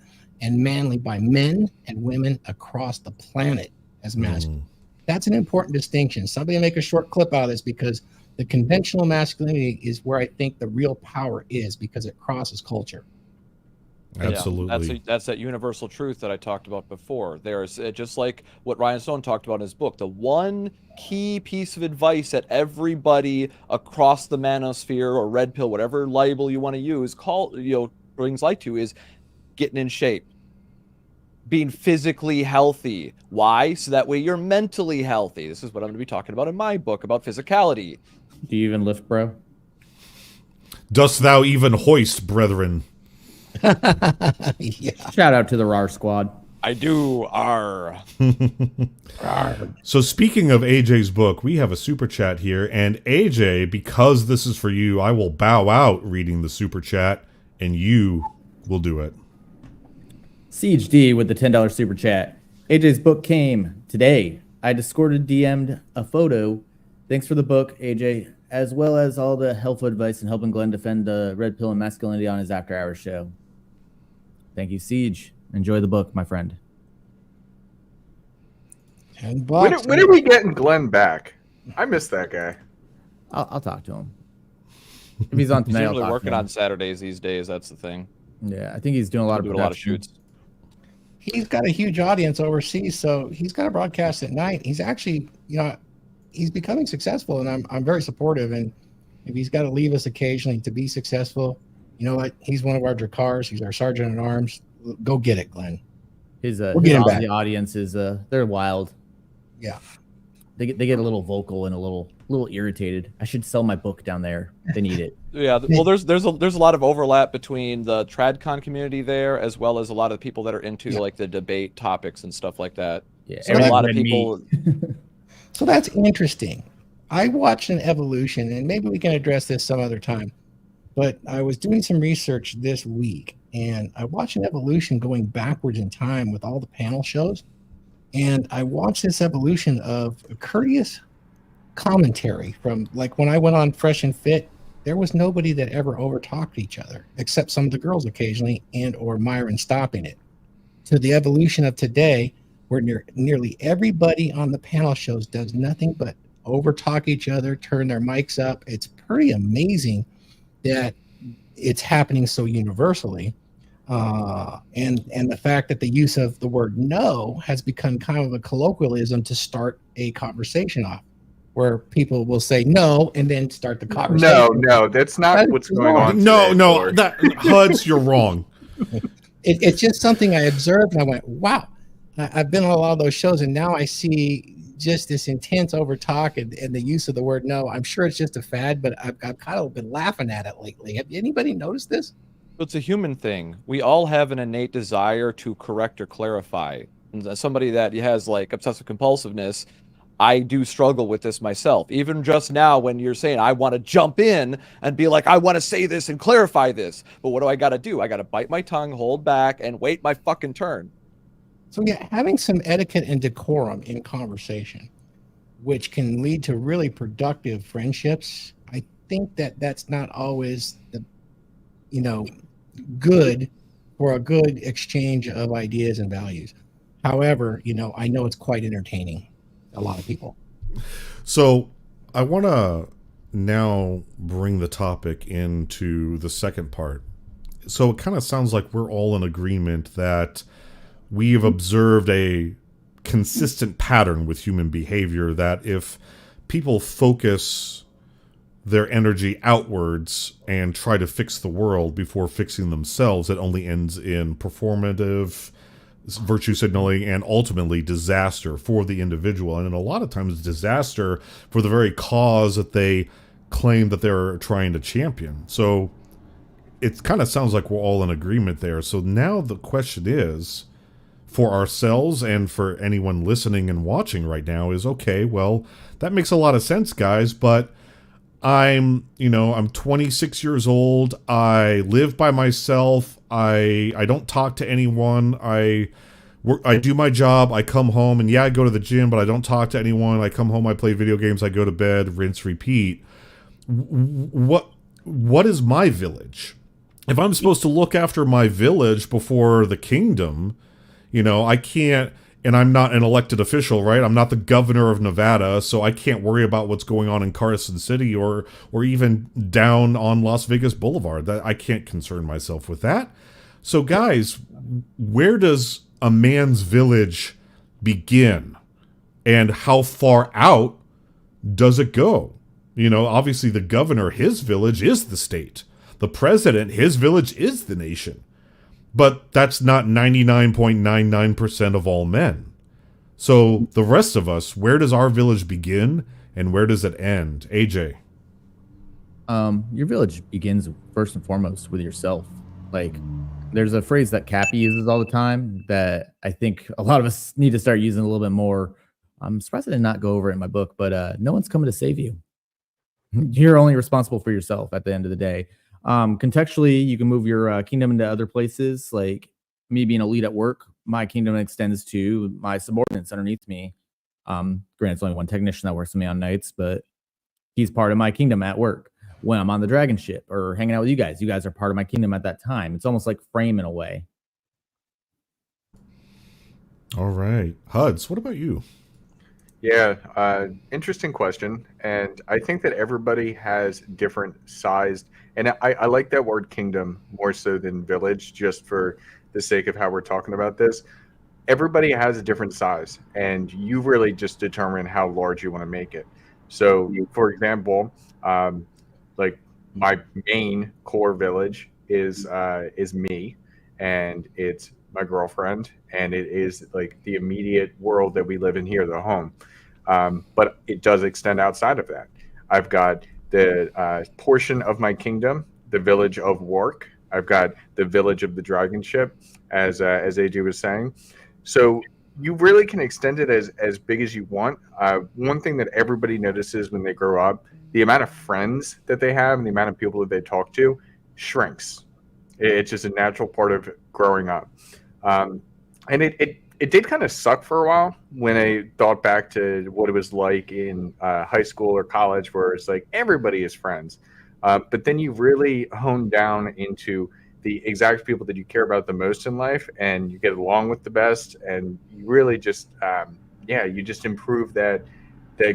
and manly by men and women across the planet as masculine. That's an important distinction. Somebody make a short clip out of this because the conventional masculinity is where I think the real power is because it crosses culture. Absolutely. Yeah, that's that universal truth that I talked about before. There's just like what Ryan Stone talked about in his book. The one key piece of advice that everybody across the manosphere or red pill, whatever label you want to use, brings light to is getting in shape. being physically healthy. Why? So that way you're mentally healthy. This is what I'm going to be talking about in my book about physicality. Do you even lift, bro? Dost thou even hoist, brethren? Yeah. Shout out to the RAR squad. I do. R. So speaking of AJ's book, we have a super chat here, and AJ, because this is for you, I will bow out reading the super chat, and you will do it. Siege D with the $10 super chat. AJ's book came today. I Discorded DM'd a photo. Thanks for the book, AJ, as well as all the helpful advice in helping Glenn defend the red pill and masculinity on his after hours show. Thank you, Siege. Enjoy the book, my friend. $10. When are we getting Glenn back? I miss that guy. I'll talk to him. If he's on He's tonight, I'll usually talk working to him. on Saturdays these days. That's the thing. Yeah, I think he's doing a lot of Doing a lot of production. shoots. He's got a huge audience overseas, so he's got a broadcast at night. He's actually, he's becoming successful, and I'm very supportive. And if he's got to leave us occasionally to be successful, you know what? He's one of our Drakars. He's our sergeant at arms. Go get it, Glenn. His We'll get him back. the audience is they're wild. Yeah. They get a little vocal and a little irritated. I should sell my book down there. They need it. Yeah, well, there's a lot of overlap between the TradCon community there, as well as a lot of people that are into like the debate topics and stuff like that. Yeah, So a lot of people. So that's interesting. I watched an evolution, and maybe we can address this some other time. But I was doing some research this week, and I watched an evolution going backwards in time with all the panel shows. And I watched this evolution of a courteous commentary from, like, when I went on Fresh and Fit, there was nobody that ever overtalked each other, except some of the girls occasionally, and or Myron stopping it. To the evolution of today, where nearly everybody on the panel shows does nothing but overtalk each other, turn their mics up. It's pretty amazing that it's happening so universally. And the fact that the use of the word no has become kind of a colloquialism to start a conversation off, where people will say no and then start the conversation. No, that's not what's going on. No, today, no, Thor. Huds, you're wrong. It's just something I observed, and I went, wow. I've been on a lot of those shows, and now I see just this intense over talk and the use of the word no. I'm sure it's just a fad, but I've kind of been laughing at it lately. Have anybody noticed this? It's a human thing. We all have an innate desire to correct or clarify. And as somebody that has like obsessive compulsiveness, I do struggle with this myself. Even just now when you're saying I want to jump in and be like, I want to say this and clarify this. But what do I got to do? I got to bite my tongue, hold back, and wait my fucking turn. So yeah, having some etiquette and decorum in conversation, which can lead to really productive friendships. I think that's not always the, good for a good exchange of ideas and values. However, I know it's quite entertaining. A lot of people. So I want to now bring the topic into the second part. So it kind of sounds like we're all in agreement that we've observed a consistent pattern with human behavior, that if people focus their energy outwards and try to fix the world before fixing themselves, it only ends in performative virtue signaling and ultimately disaster for the individual, and a lot of times disaster for the very cause that they claim that they're trying to champion. So it kind of sounds like we're all in agreement there. So now the question is, for ourselves and for anyone listening and watching right now, is okay, well, that makes a lot of sense, guys, but I'm 26 years old. I live by myself. I don't talk to anyone. I do my job. I come home, and yeah, I go to the gym, but I don't talk to anyone. I come home, I play video games, I go to bed, rinse, repeat. What is my village? If I'm supposed to look after my village before the kingdom, I can't. And I'm not an elected official, right? I'm not the governor of Nevada, so I can't worry about what's going on in Carson City or even down on Las Vegas Boulevard. That I can't concern myself with that. So guys, where does a man's village begin? And how far out does it go? Obviously the governor, his village is the state. The president, his village is the nation. But that's not 99.99% of all men. So the rest of us, where does our village begin and where does it end? AJ. Your village begins first and foremost with yourself. Like, there's a phrase that Cappy uses all the time that I think a lot of us need to start using a little bit more. I'm surprised I did not go over it in my book, but no one's coming to save you. You're only responsible for yourself at the end of the day. Contextually, you can move your kingdom into other places. Like me being a lead at work, my kingdom extends to my subordinates underneath me. Granted, it's only one technician that works with me on nights, but he's part of my kingdom at work. When I'm on the Dragonship or hanging out with you guys are part of my kingdom at that time. It's almost like frame in a way. All right. Huds, what about you? Yeah, interesting question. And I think that everybody has different sized, and I like that word kingdom more so than village, just for the sake of how we're talking about this. Everybody has a different size, and you really just determine how large you want to make it. So, for example, like my main core village is me, and it's my girlfriend, and it is like the immediate world that we live in here, the home. But it does extend outside of that. I've got the portion of my kingdom, the village of Wark. I've got the village of the Dragonship, as AJ was saying. So you really can extend it as big as you want. One thing that everybody notices when they grow up, the amount of friends that they have and the amount of people that they talk to shrinks. It's just a natural part of growing up. And it did kind of suck for a while when I thought back to what it was like in high school or college, where it's like everybody is friends. But then you really hone down into the exact people that you care about the most in life, and you get along with the best, and you really just, you just improve that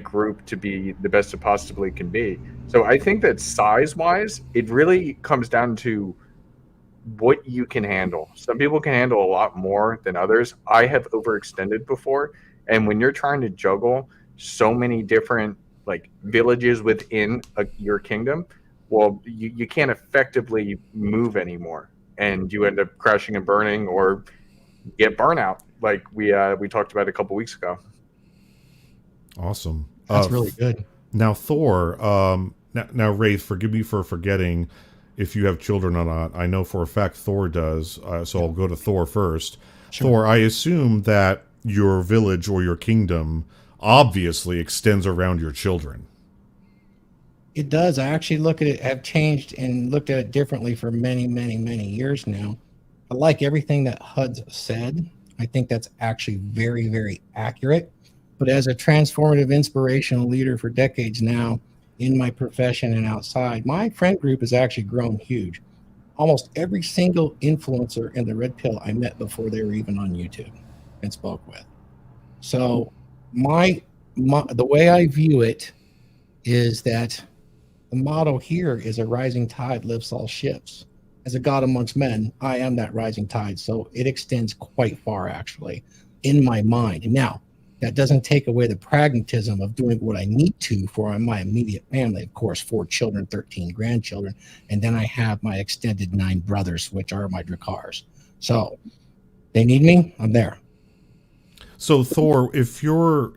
group to be the best it possibly can be. So I think that size-wise, it really comes down to what you can handle. Some people can handle a lot more than others. I have overextended before, and when you're trying to juggle so many different like villages within your kingdom, well, you can't effectively move anymore, and you end up crashing and burning or get burnout, like we talked about a couple weeks ago. Awesome. That's really good. Now, Thor, now, Wraith, forgive me for forgetting if you have children or not. I know for a fact Thor does, so I'll go to Thor first. Sure. Thor, I assume that your village or your kingdom obviously extends around your children. It does. I actually look at it, have changed and looked at it differently for many, many, many years now. I like everything that Huds said. I think that's actually very, very accurate. But as a transformative, inspirational leader for decades now in my profession and outside, my friend group has actually grown huge. Almost every single influencer in the Red Pill I met before they were even on YouTube and spoke with. So the way I view it is that the motto here is a rising tide lifts all ships. As a god amongst men, I am that rising tide. So it extends quite far, actually, in my mind. And now, that doesn't take away the pragmatism of doing what I need to for my immediate family. Of course, 4 children, 13 grandchildren. And then I have my extended 9 brothers, which are my Drakars. So they need me, I'm there. So Thor, if you're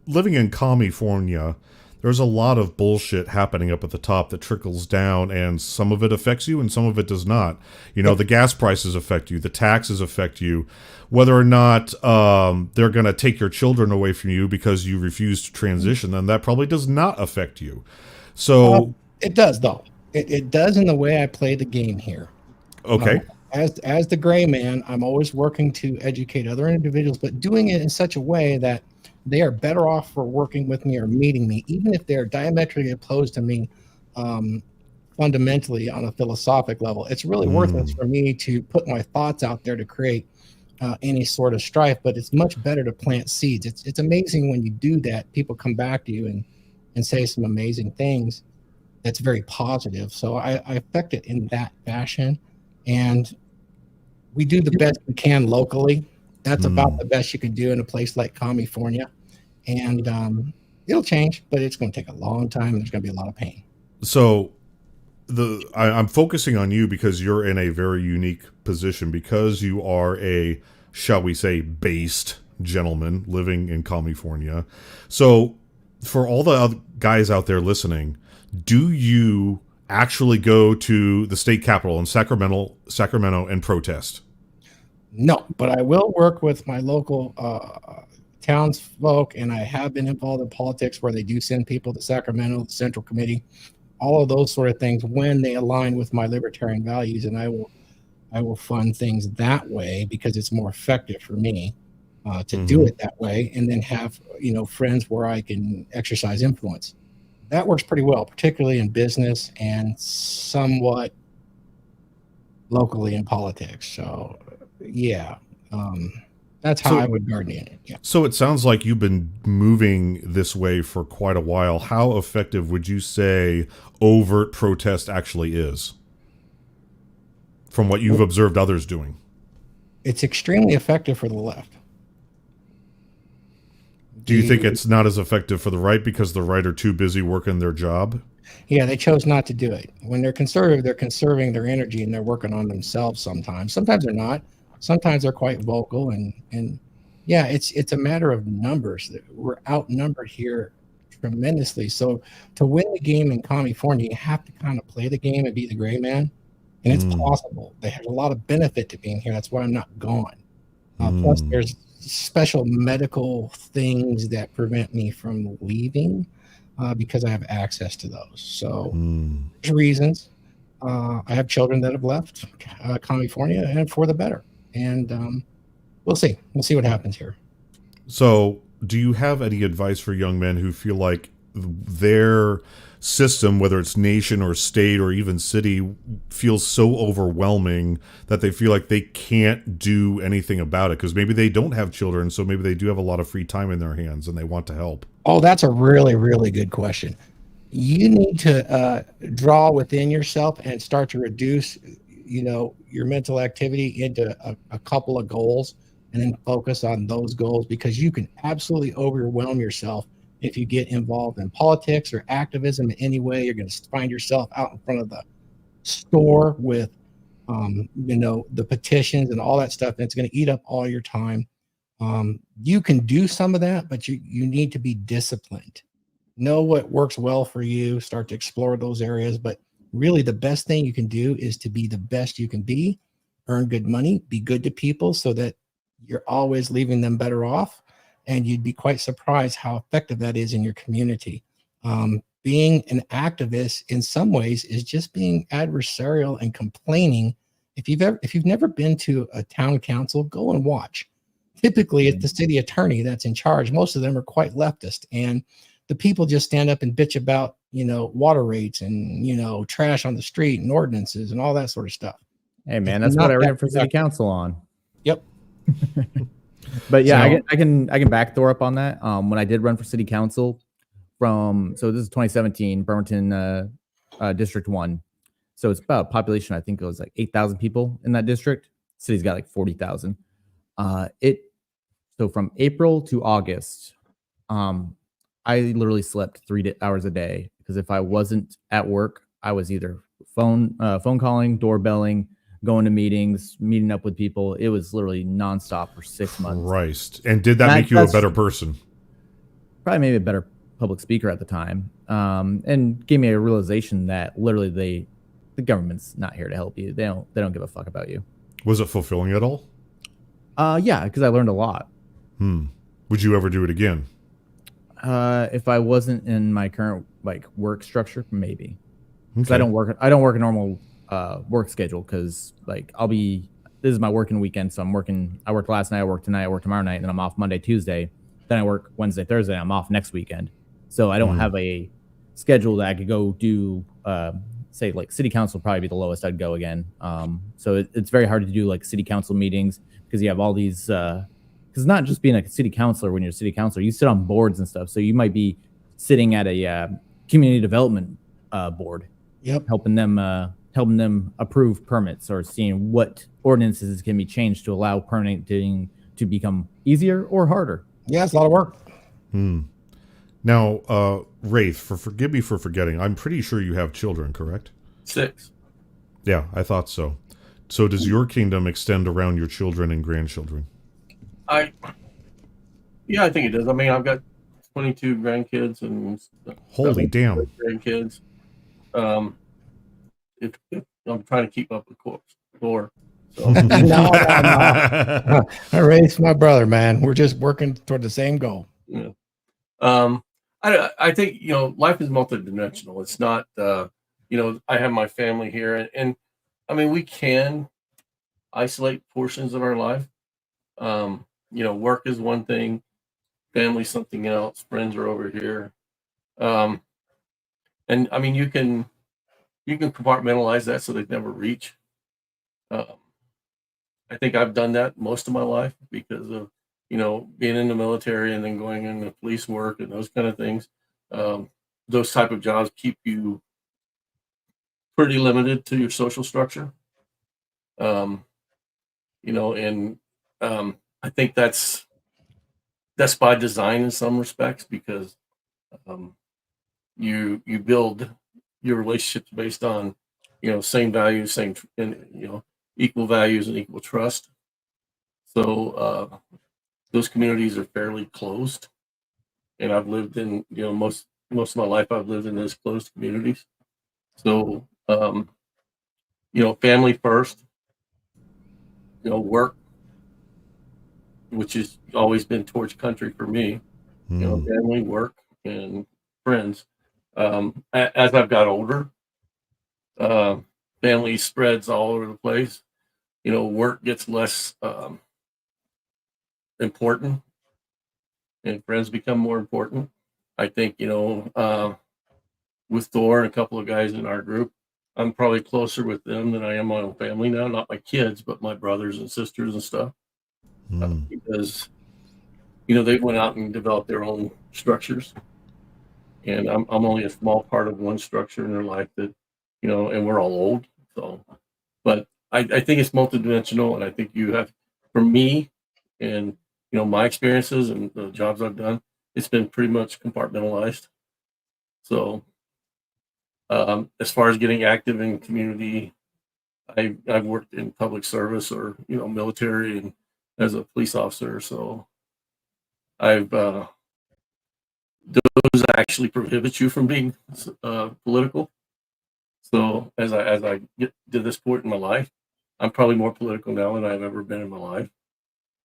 living in California, there's a lot of bullshit happening up at the top that trickles down, and some of it affects you and some of it does not. You know, the gas prices affect you, the taxes affect you, whether or not they're going to take your children away from you because you refuse to transition, then that probably does not affect you. So it does, though. It does in the way I play the game here. Okay. As the gray man, I'm always working to educate other individuals, but doing it in such a way that they are better off for working with me or meeting me, even if they're diametrically opposed to me fundamentally on a philosophic level. It's really worthless for me to put my thoughts out there to create any sort of strife, but it's much better to plant seeds. It's amazing when you do that, people come back to you and say some amazing things that's very positive. So I affect it in that fashion, and we do the best we can locally. That's about the best you can do in a place like California. And it'll change, but it's going to take a long time, and there's going to be a lot of pain. So I'm focusing on you because you're in a very unique position, because you are a, shall we say, based gentleman living in California. So for all the other guys out there listening, do you actually go to the state capitol in Sacramento and protest? No, but I will work with my local townsfolk, and I have been involved in politics where they do send people to Sacramento, the Central Committee, all of those sort of things when they align with my libertarian values, and I will fund things that way because it's more effective for me to do it that way, and then have friends where I can exercise influence. That works pretty well, particularly in business and somewhat locally in politics. So yeah, that's how I would garden it. Yeah. So it sounds like you've been moving this way for quite a while. How effective would you say overt protest actually is, from what you've observed others doing? It's extremely effective for the left. Do you think it's not as effective for the right because the right are too busy working their job? Yeah, they chose not to do it. When they're conservative, they're conserving their energy and they're working on themselves sometimes. Sometimes they're not. Sometimes they're quite vocal, and yeah, it's a matter of numbers. We're outnumbered here tremendously. So to win the game in California, you have to kind of play the game and be the gray man. And it's possible. There's a lot of benefit to being here. That's why I'm not gone. Plus, there's special medical things that prevent me from leaving because I have access to those. So there's reasons. I have children that have left California, and for the better. And we'll see. We'll see what happens here. So do you have any advice for young men who feel like their system, whether it's nation or state or even city, feels so overwhelming that they feel like they can't do anything about it? Because maybe they don't have children, so maybe they do have a lot of free time in their hands and they want to help. Oh, that's a really, really good question. You need to draw within yourself and start to reduce, your mental activity into a couple of goals, and then focus on those goals, because you can absolutely overwhelm yourself if you get involved in politics or activism in any way. You're going to find yourself out in front of the store with, the petitions and all that stuff. And it's going to eat up all your time. You can do some of that, but you need to be disciplined. Know what works well for you. Start to explore those areas. But really, the best thing you can do is to be the best you can be, earn good money, be good to people so that you're always leaving them better off. And you'd be quite surprised how effective that is in your community. Being an activist in some ways is just being adversarial and complaining. If you've never been to a town council, go and watch. Typically, it's the city attorney that's in charge. Most of them are quite leftist, and the people just stand up and bitch about water rates and trash on the street and ordinances and all that sort of stuff. Hey man, that's what I ran for city council on. Yep. But yeah, so, I can back Thor up on that. When I did run for city council so this is 2017, Bremerton District 1. So it's about a population, I think it was like 8,000 people in that district. City's got like 40,000. So from April to August, I literally slept 3 hours a day, because if I wasn't at work, I was either phone calling, doorbelling, going to meetings, meeting up with people. It was literally nonstop for 6 months. Christ. And did that make you a better person? Probably made me a better public speaker at the time. And gave me a realization that literally the government's not here to help you. They don't give a fuck about you. Was it fulfilling at all? Yeah, because I learned a lot. Would you ever do it again? If I wasn't in my current work structure, maybe. Because I don't work a normal work schedule, because this is my working weekend, so I worked last night, I work tonight, I work tomorrow night, and then I'm off Monday, Tuesday, then I work Wednesday, Thursday, I'm off next weekend. So I don't have a schedule that I could go do say city council would probably be the lowest I'd go again. So it's very hard to do city council meetings, because you have all these because not just being a city councilor. When you're a city councilor, you sit on boards and stuff, so you might be sitting at a community development board, helping them approve permits, or seeing what ordinances can be changed to allow permitting to become easier or harder. Yeah, it's a lot of work. Now, Wraith, forgive me for forgetting, I'm pretty sure you have children, correct? 6. Yeah, I thought so. So does your kingdom extend around your children and grandchildren? Yeah, I think it does. I mean, I've got 22 grandkids and Holy 7 damn. grandkids. If I'm trying to keep up with Thor. So No. I raised my brother, man. We're just working toward the same goal. yeah. I think life is multidimensional. It's not I have my family here, and I mean we can isolate portions of our life. Work is one thing, family something else, friends are over here, and I mean you can compartmentalize that so they never reach. I think I've done that most of my life because of being in the military and then going into police work and those kind of things. Those type of jobs keep you pretty limited to your social structure. And I think that's by design in some respects because you build your relationships based on same values, same and equal values and equal trust. So those communities are fairly closed, and I've lived in most of my life I've lived in those closed communities. So family first, work, which has always been towards country for me. Family, work, and friends. As I've got older, family spreads all over the place. Work gets less important, and friends become more important. I think with Thor and a couple of guys in our group, I'm probably closer with them than I am my own family now. Not my kids, but my brothers and sisters and stuff, because they went out and developed their own structures, and I'm only a small part of one structure in their life that and we're all old. So, but I think it's multidimensional, and I think you have, for me, and my experiences and the jobs I've done, it's been pretty much compartmentalized. So, as far as getting active in community, I've worked in public service or military and as a police officer. So I've those actually prohibit you from being political. So as I get to this point in my life, I'm probably more political now than I've ever been in my life,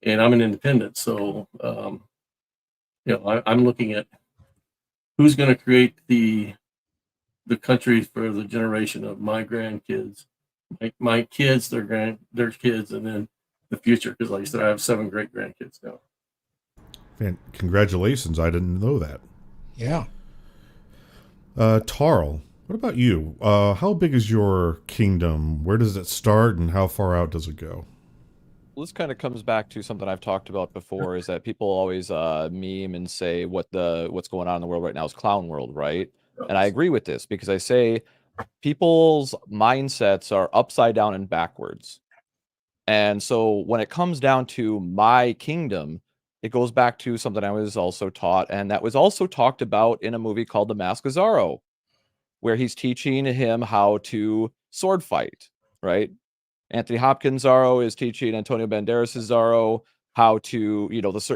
and I'm an independent. So I'm looking at who's going to create the country for the generation of my grandkids, my kids, their kids, and then the future. Because like I said, I have 7 great grandkids now. Man, congratulations. I didn't know that. Yeah. Tarl, what about you? How big is your kingdom? Where does it start and how far out does it go? Well, this kind of comes back to something I've talked about before, is that people always meme and say what's going on in the world right now is clown world, right? And I agree with this because I say people's mindsets are upside down and backwards. And so when it comes down to my kingdom, it goes back to something I was also taught, and that was also talked about in a movie called The Mask of Zorro, where he's teaching him how to sword fight, right? Anthony Hopkins Zorro is teaching Antonio Banderas' Zorro how to,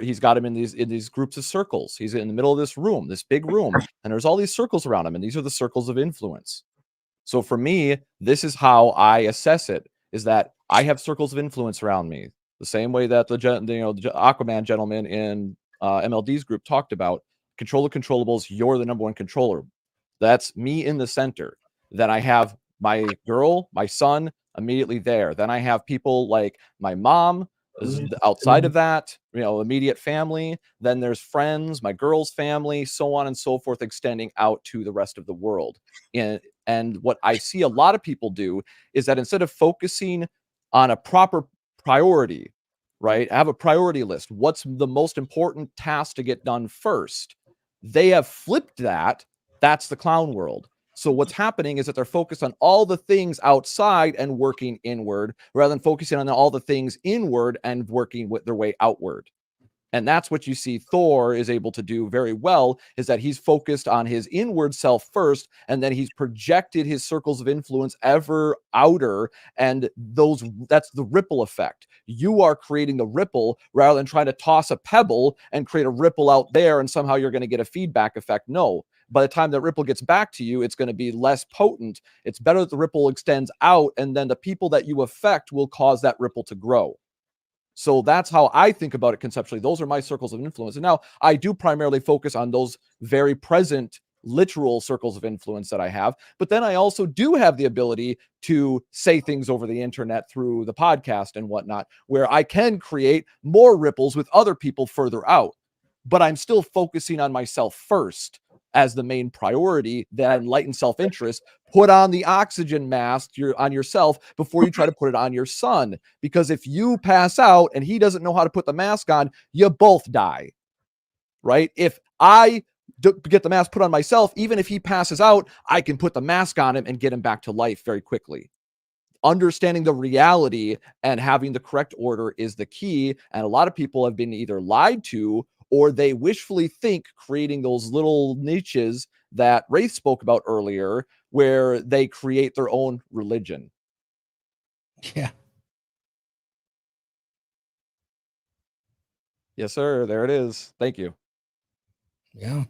he's got him in these groups of circles. He's in the middle of this room, this big room, and there's all these circles around him, and these are the circles of influence. So for me, this is how I assess it, is that I have circles of influence around me. The same way that the Aquaman gentleman in MLD's group talked about, control the controllables, you're the number one controller. That's me in the center. Then I have my girl, my son immediately there. Then I have people like my mom is outside of that, immediate family. Then there's friends, my girl's family, so on and so forth, extending out to the rest of the world. And what I see a lot of people do is that instead of focusing on a proper priority, right? I have a priority list. What's the most important task to get done first? They have flipped that. That's the clown world. So what's happening is that they're focused on all the things outside and working inward, rather than focusing on all the things inward and working with their way outward. And that's what you see Thor is able to do very well, is that he's focused on his inward self first, and then he's projected his circles of influence ever outer, and that's the ripple effect. You are creating the ripple rather than trying to toss a pebble and create a ripple out there and somehow you're going to get a feedback effect. No. By the time that ripple gets back to you, it's going to be less potent. It's better that the ripple extends out, and then the people that you affect will cause that ripple to grow. So that's how I think about it conceptually. Those are my circles of influence. And now I do primarily focus on those very present literal circles of influence that I have. But then I also do have the ability to say things over the internet through the podcast and whatnot, where I can create more ripples with other people further out. But I'm still focusing on myself first as the main priority. That enlightened self-interest. Put on the oxygen mask on yourself before you try to put it on your son. Because if you pass out and he doesn't know how to put the mask on, you both die, right? If I get the mask put on myself, even if he passes out, I can put the mask on him and get him back to life very quickly. Understanding the reality and having the correct order is the key. And a lot of people have been either lied to, or they wishfully think, creating those little niches that Wraith spoke about earlier, where they create their own religion. Yeah. Yes, sir. There it is. Thank you. Yeah.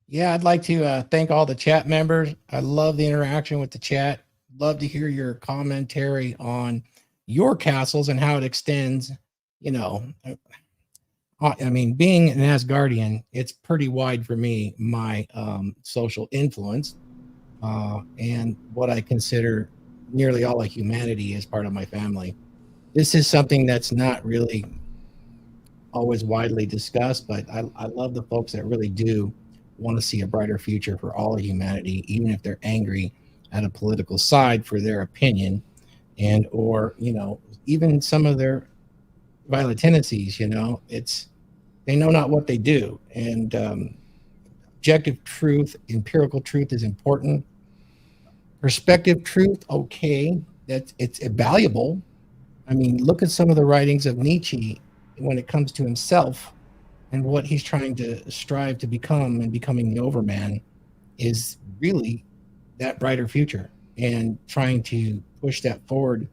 Yeah, I'd like to thank all the chat members. I love the interaction with the chat. Love to hear your commentary on your castles and how it extends. You know, I mean, being an Asgardian, it's pretty wide for me, my social influence and what I consider nearly all of humanity as part of my family. This is something that's not really always widely discussed, but I love the folks that really do want to see a brighter future for all of humanity, even if they're angry at a political side for their opinion, and or even some of their violent tendencies. They know not what they do, and objective truth, empirical truth is important. Perspective truth, okay, it's valuable. I mean, look at some of the writings of Nietzsche when it comes to himself and what he's trying to strive to become, and becoming the overman is really that brighter future, and trying to push that forward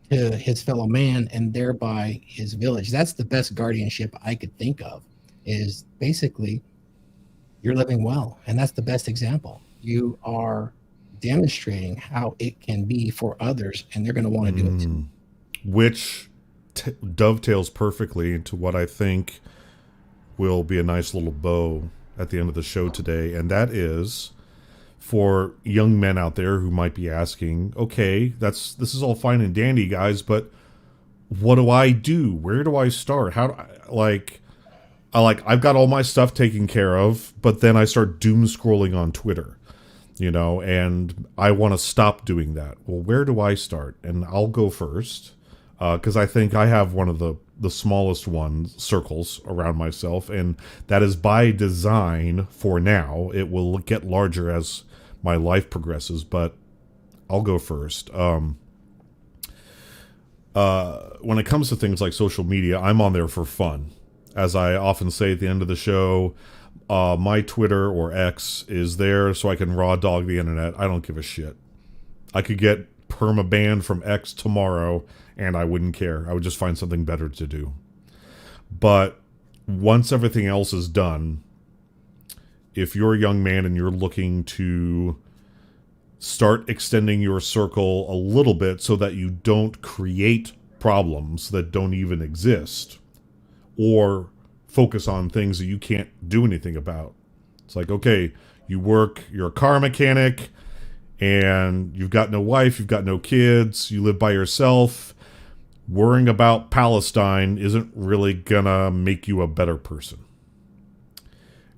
to his fellow man and thereby his village. That's the best guardianship I could think of, is basically you're living well. And that's the best example. You are demonstrating how it can be for others, and they're going to want to do it too. Which dovetails perfectly into what I think will be a nice little bow at the end of the show today, and that is for young men out there who might be asking, okay, this is all fine and dandy, guys, but what do I do? Where do I start? How do I've got all my stuff taken care of, but then I start doom scrolling on Twitter, and I want to stop doing that. Well, where do I start? And I'll go first, because I think I have one of the smallest circles around myself, and that is by design for now. It will get larger as my life progresses, but I'll go first. When it comes to things like social media, I'm on there for fun. As I often say at the end of the show, my Twitter or X is there so I can raw dog the internet. I don't give a shit. I could get perma-banned from X tomorrow, and I wouldn't care. I would just find something better to do. But once everything else is done, if you're a young man and you're looking to start extending your circle a little bit so that you don't create problems that don't even exist, or focus on things that you can't do anything about. It's like, okay, you're a car mechanic, and you've got no wife, you've got no kids, you live by yourself. Worrying about Palestine isn't really gonna make you a better person.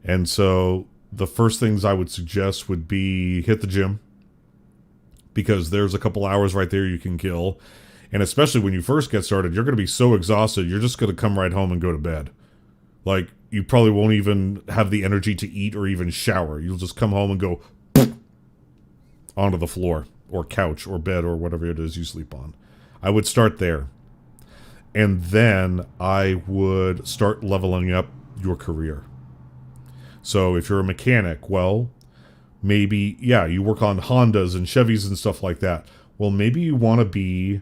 And so the first things I would suggest would be hit the gym, because there's a couple hours right there you can kill. And especially when you first get started, you're going to be so exhausted, you're just going to come right home and go to bed. Like, you probably won't even have the energy to eat or even shower. You'll just come home and go, onto the floor or couch or bed or whatever it is you sleep on. I would start there. And then I would start leveling up your career. So if you're a mechanic, well, maybe, yeah, you work on Hondas and Chevys and stuff like that. Well, maybe you want to be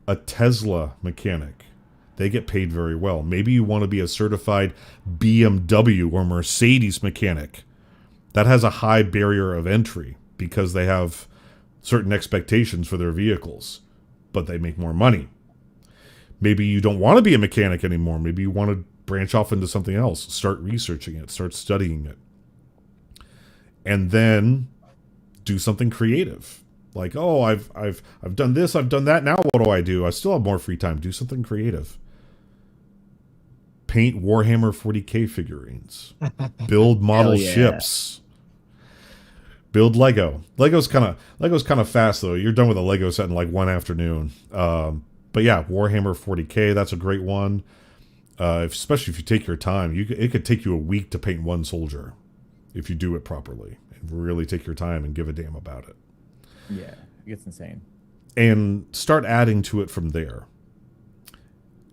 a Tesla mechanic. They get paid very well. Maybe you want to be a certified BMW or Mercedes mechanic. That has a high barrier of entry because they have certain expectations for their vehicles, but they make more money. Maybe you don't want to be a mechanic anymore. Maybe you want to branch off into something else. Start researching it. Start studying it. And then do something creative. Like, oh, I've done this, I've done that. Now what do I do? I still have more free time. Do something creative. Paint Warhammer 40K figurines. Build model ships. Build Lego. Lego's kind of fast though. You're done with a Lego set in like one afternoon. But yeah, Warhammer 40K, that's a great one. Especially if you take your time. It could take you a week to paint one soldier if you do it properly and really take your time and give a damn about it. Yeah, it gets insane. And start adding to it from there.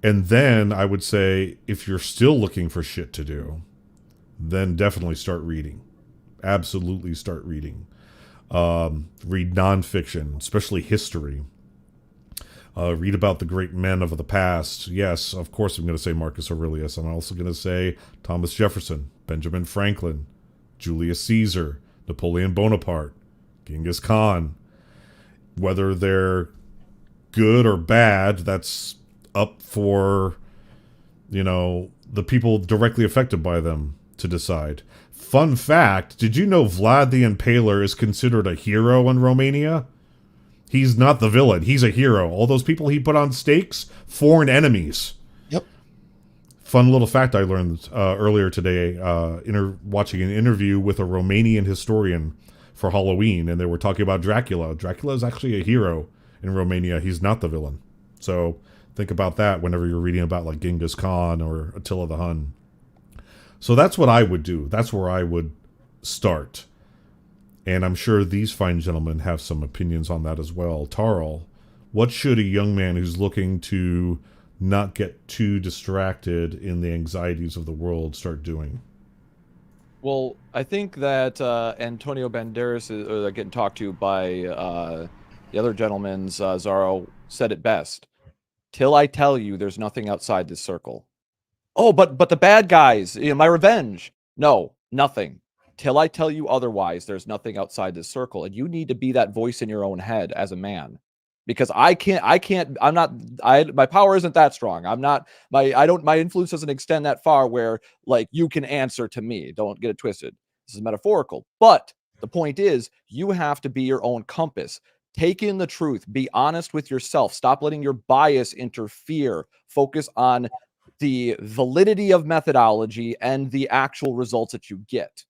And then I would say, if you're still looking for shit to do, then definitely start reading. Absolutely start reading. Read nonfiction, especially history. Read about the great men of the past. Yes, of course I'm going to say Marcus Aurelius. I'm also going to say Thomas Jefferson, Benjamin Franklin, Julius Caesar, Napoleon Bonaparte, Genghis Khan. Whether they're good or bad, that's up for, the people directly affected by them to decide. Fun fact, did you know Vlad the Impaler is considered a hero in Romania? He's not the villain. He's a hero. All those people he put on stakes, foreign enemies. Yep. Fun little fact I learned earlier today, watching an interview with a Romanian historian for Halloween, and they were talking about Dracula. Dracula is actually a hero in Romania. He's not the villain. So think about that whenever you're reading about like Genghis Khan or Attila the Hun. So that's what I would do. That's where I would start. And I'm sure these fine gentlemen have some opinions on that as well. Tarl, what should a young man who's looking to not get too distracted in the anxieties of the world start doing? Well, I think that Antonio Banderas is getting talked to by the other gentleman's Zaro said it best. Till I tell you there's nothing outside this circle. Oh, but the bad guys, my revenge. No, nothing. Till I tell you otherwise, there's nothing outside this circle. And you need to be that voice in your own head as a man. Because my power isn't that strong. My influence doesn't extend that far where like you can answer to me. Don't get it twisted. This is metaphorical. But the point is, you have to be your own compass. Take in the truth. Be honest with yourself. Stop letting your bias interfere. Focus on the validity of methodology and the actual results that you get.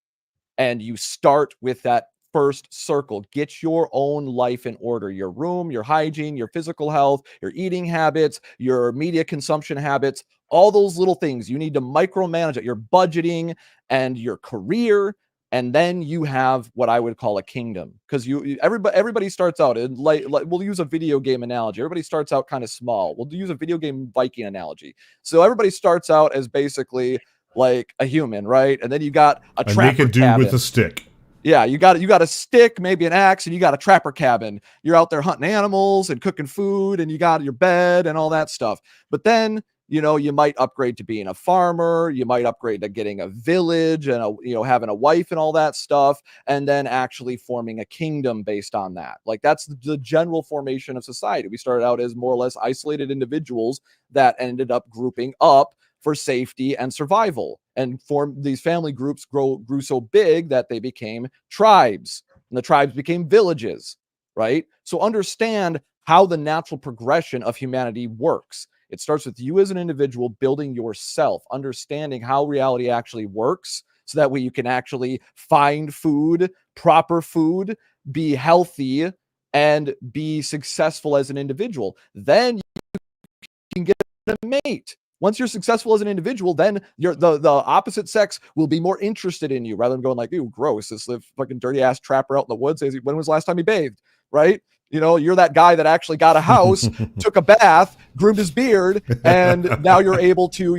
And you start with that first circle. Get your own life in order. Your room, your hygiene, your physical health, your eating habits, your media consumption habits, all those little things. You need to micromanage it. Your budgeting and your career. And then you have what I would call a kingdom, because everybody starts out in like we'll use a video game analogy. Everybody starts out kind of small. We'll use a video game Viking analogy. So everybody starts out as basically like a human, right? And then you got a trapper cabin. Make it do with a stick. Yeah, you got a stick, maybe an axe, and you got a trapper cabin. You're out there hunting animals and cooking food, and you got your bed and all that stuff. But then you might upgrade to being a farmer. You might upgrade to getting a village and having a wife and all that stuff, and then actually forming a kingdom based on that. Like that's the general formation of society. We started out as more or less isolated individuals that ended up grouping up for safety and survival, and these family groups grew so big that they became tribes, and the tribes became villages, right? So understand how the natural progression of humanity works. It starts with you as an individual building yourself, understanding how reality actually works, so that way you can actually find food, proper food, be healthy, and be successful as an individual. Then you can get a mate. Once you're successful as an individual, then the opposite sex will be more interested in you rather than going like, ew, gross, this fucking dirty ass trapper out in the woods. When was the last time he bathed? Right? You know, you're that guy that actually got a house, took a bath, groomed his beard, and now you're able to,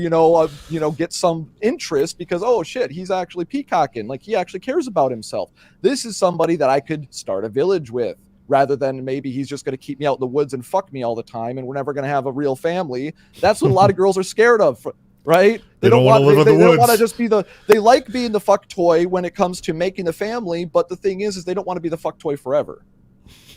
get some interest because, oh shit, he's actually peacocking. Like, he actually cares about himself. This is somebody that I could start a village with, rather than maybe he's just going to keep me out in the woods and fuck me all the time, and we're never going to have a real family. That's what a lot of girls are scared of, right? They don't want to live in the woods. They don't want to just be they like being the fuck toy when it comes to making the family, but the thing is they don't want to be the fuck toy forever.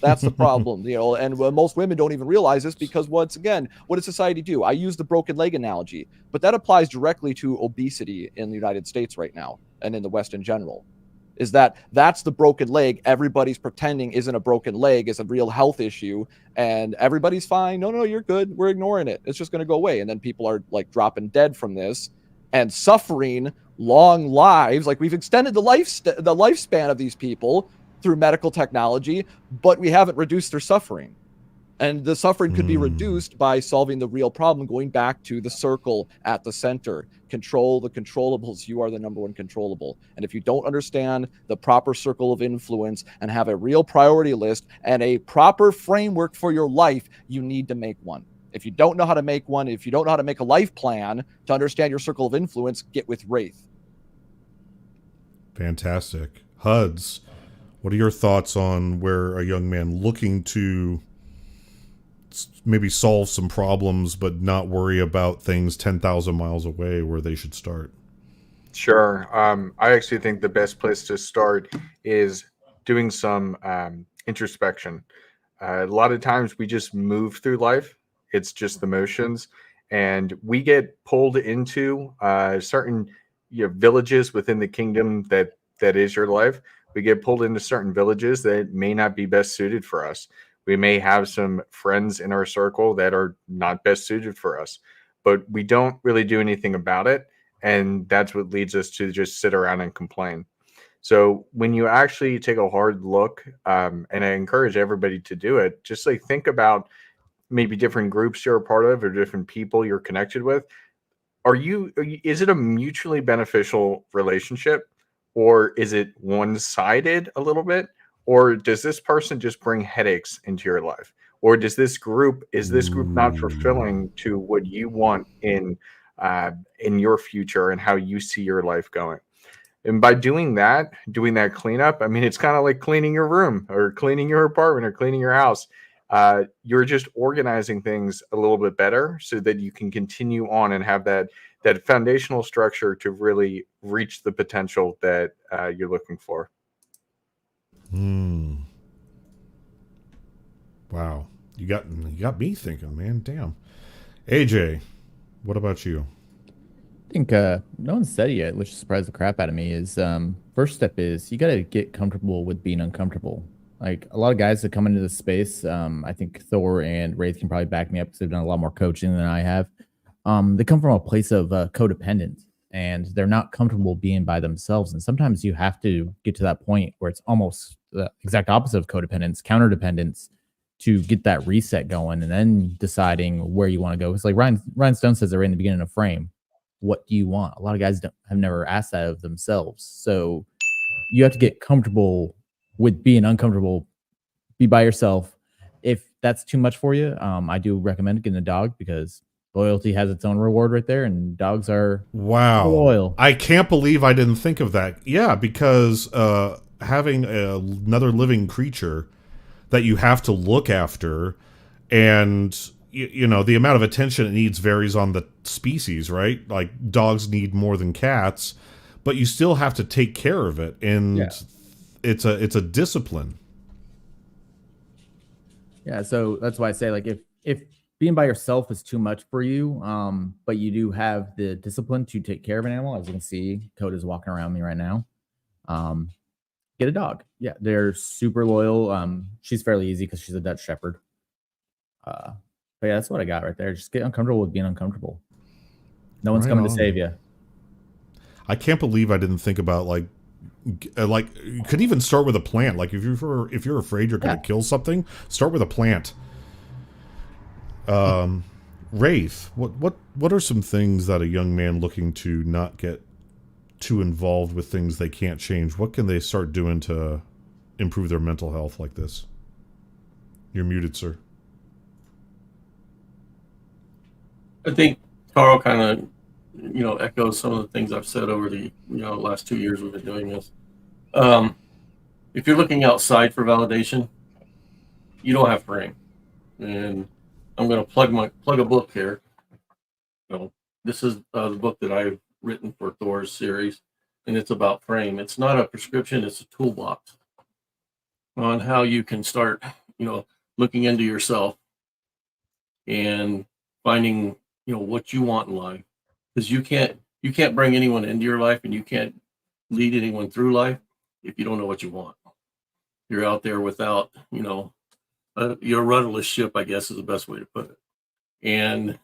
That's the problem, and most women don't even realize this because, once again, what does society do? I use the broken leg analogy, but that applies directly to obesity in the United States right now and in the West in general. Is that's the broken leg. Everybody's pretending isn't a broken leg, is a real health issue, and everybody's fine. No, you're good. We're ignoring it. It's just going to go away. And then people are like dropping dead from this and suffering long lives. Like, we've extended the lifespan of these people through medical technology, but we haven't reduced their suffering. And the suffering could be reduced by solving the real problem, going back to the circle at the center. Control the controllables. You are the number one controllable. And if you don't understand the proper circle of influence and have a real priority list and a proper framework for your life, you need to make one. If you don't know how to make one, if you don't know how to make a life plan to understand your circle of influence, get with Wraith. Fantastic. Huds, what are your thoughts on where a young man looking to maybe solve some problems but not worry about things 10,000 miles away, where they should start? Sure. I actually think the best place to start is doing some introspection. A lot of times we just move through life. It's just the motions, and we get pulled into certain villages within the kingdom that is your life. We get pulled into certain villages that may not be best suited for us. We may have some friends in our circle that are not best suited for us, but we don't really do anything about it. And that's what leads us to just sit around and complain. So when you actually take a hard look, and I encourage everybody to do it, just like think about maybe different groups you're a part of or different people you're connected with. Is it a mutually beneficial relationship, or is it one-sided a little bit? Or does this person just bring headaches into your life? Or is this group not fulfilling to what you want in your future and how you see your life going? And by doing that cleanup, I mean, it's kind of like cleaning your room or cleaning your apartment or cleaning your house. You're just organizing things a little bit better so that you can continue on and have that foundational structure to really reach the potential that you're looking for. Wow. You got me thinking, man. Damn. AJ, what about you? I think no one's said it yet, which surprised the crap out of me, is first step is you got to get comfortable with being uncomfortable. Like, a lot of guys that come into this space, I think Thor and Wraith can probably back me up because they've done a lot more coaching than I have. They come from a place of codependence, and they're not comfortable being by themselves. And sometimes you have to get to that point where it's almost the exact opposite of codependence, counterdependence, to get that reset going and then deciding where you want to go. It's like Ryan Stone says right in the beginning of Frame, what do you want? A lot of guys have never asked that of themselves. So you have to get comfortable with being uncomfortable, be by yourself. If that's too much for you, I do recommend getting a dog, because loyalty has its own reward right there, and dogs are loyal. I can't believe I didn't think of that. Yeah, because having another living creature that you have to look after, and the amount of attention it needs varies on the species, right? Like, dogs need more than cats, but you still have to take care of it, and it's a discipline. Yeah, so that's why I say, like, if being by yourself is too much for you, but you do have the discipline to take care of an animal, as you can see, Coda's walking around me right now. Get a dog. Yeah, they're super loyal. She's fairly easy because she's a Dutch Shepherd. But yeah, that's what I got right there. Just get uncomfortable with being uncomfortable. No one's coming to save you. I can't believe I didn't think about like you could even start with a plant. Like, if you're afraid you're going to kill something, start with a plant. Rafe, what are some things that a young man looking to not get too involved with things they can't change? What can they start doing to improve their mental health like this? You're muted, sir. I think Carl kind of, echoes some of the things I've said over the, last 2 years we've been doing this. If you're looking outside for validation, you don't have frame. And I'm going to plug a book here. This is the book that I've written for Thor's series, and it's about frame. It's not a prescription; it's a toolbox on how you can start, looking into yourself and finding, what you want in life. Because you can't bring anyone into your life, and you can't lead anyone through life if you don't know what you want. You're out there without, you're a rudderless ship, I guess is the best way to put it. And,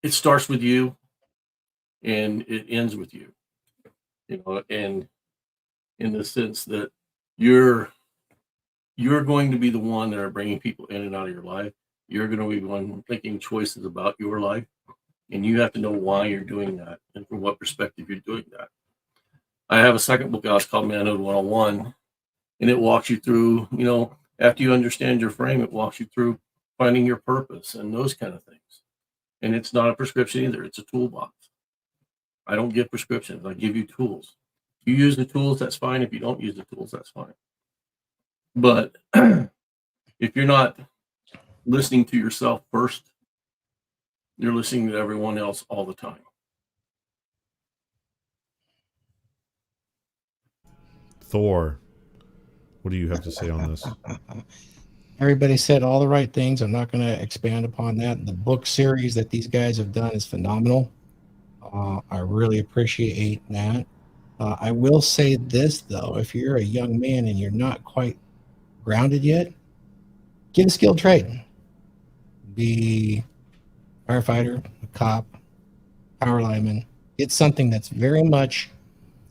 it starts with you and it ends with you, and in the sense that you're going to be the one that are bringing people in and out of your life. You're going to be the one making choices about your life, and you have to know why you're doing that and from what perspective you're doing that. I have a second book out called Manhood 101, and it walks you through, after you understand your frame, it walks you through finding your purpose and those kind of things. And it's not a prescription either. It's a toolbox. I don't give prescriptions. I give you tools. If you use the tools, that's fine. If you don't use the tools, that's fine. But if you're not listening to yourself first, you're listening to everyone else all the time. Thor, what do you have to say on this? Everybody said all the right things. I'm not going to expand upon that. The book series that these guys have done is phenomenal. I really appreciate that. I will say this, though. If you're a young man and you're not quite grounded yet, get a skilled trade. Be a firefighter, a cop, power lineman. Get something that's very much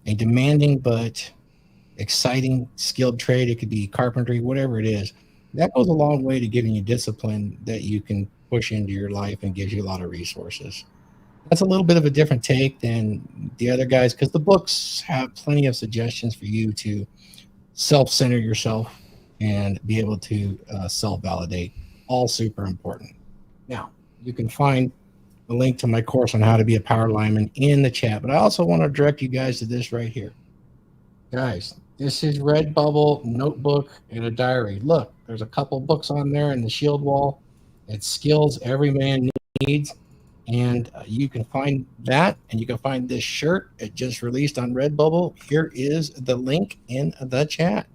a demanding but exciting skilled trade. It could be carpentry, whatever it is. That goes a long way to giving you discipline that you can push into your life and gives you a lot of resources. That's a little bit of a different take than the other guys, because the books have plenty of suggestions for you to self-center yourself and be able to self-validate. All super important. Now, you can find the link to my course on how to be a power lineman in the chat, but I also want to direct you guys to this right here. Guys, this is Redbubble notebook and a diary. Look, there's a couple books on there in the shield wall. It's skills every man needs. And you can find that, and you can find this shirt. It just released on Redbubble. Here is the link in the chat.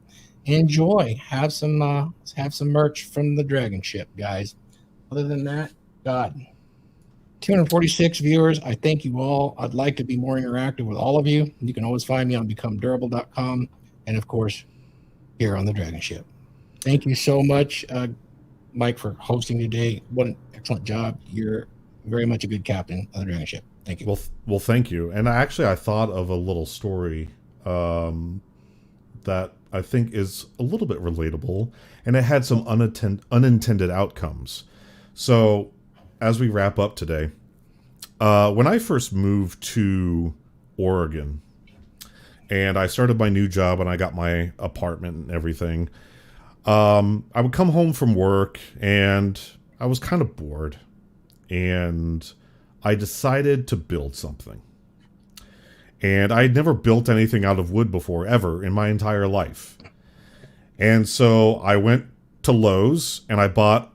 Enjoy. Have some merch from the Dragonship, guys. Other than that, God, 246 viewers. I thank you all. I'd like to be more interactive with all of you. You can always find me on becomedurable.com, and of course, here on the Dragonship. Thank you so much, Mike, for hosting today. What an excellent job. You're very much a good captain of the Dragonship. Thank you. Well, thank you. And I thought of a little story that I think is a little bit relatable, and it had some unintended outcomes. So, as we wrap up today, when I first moved to Oregon, and I started my new job, and I got my apartment and everything, I would come home from work, and I was kind of bored. And I decided to build something. And I had never built anything out of wood before, ever, in my entire life. And so I went to Lowe's, and I bought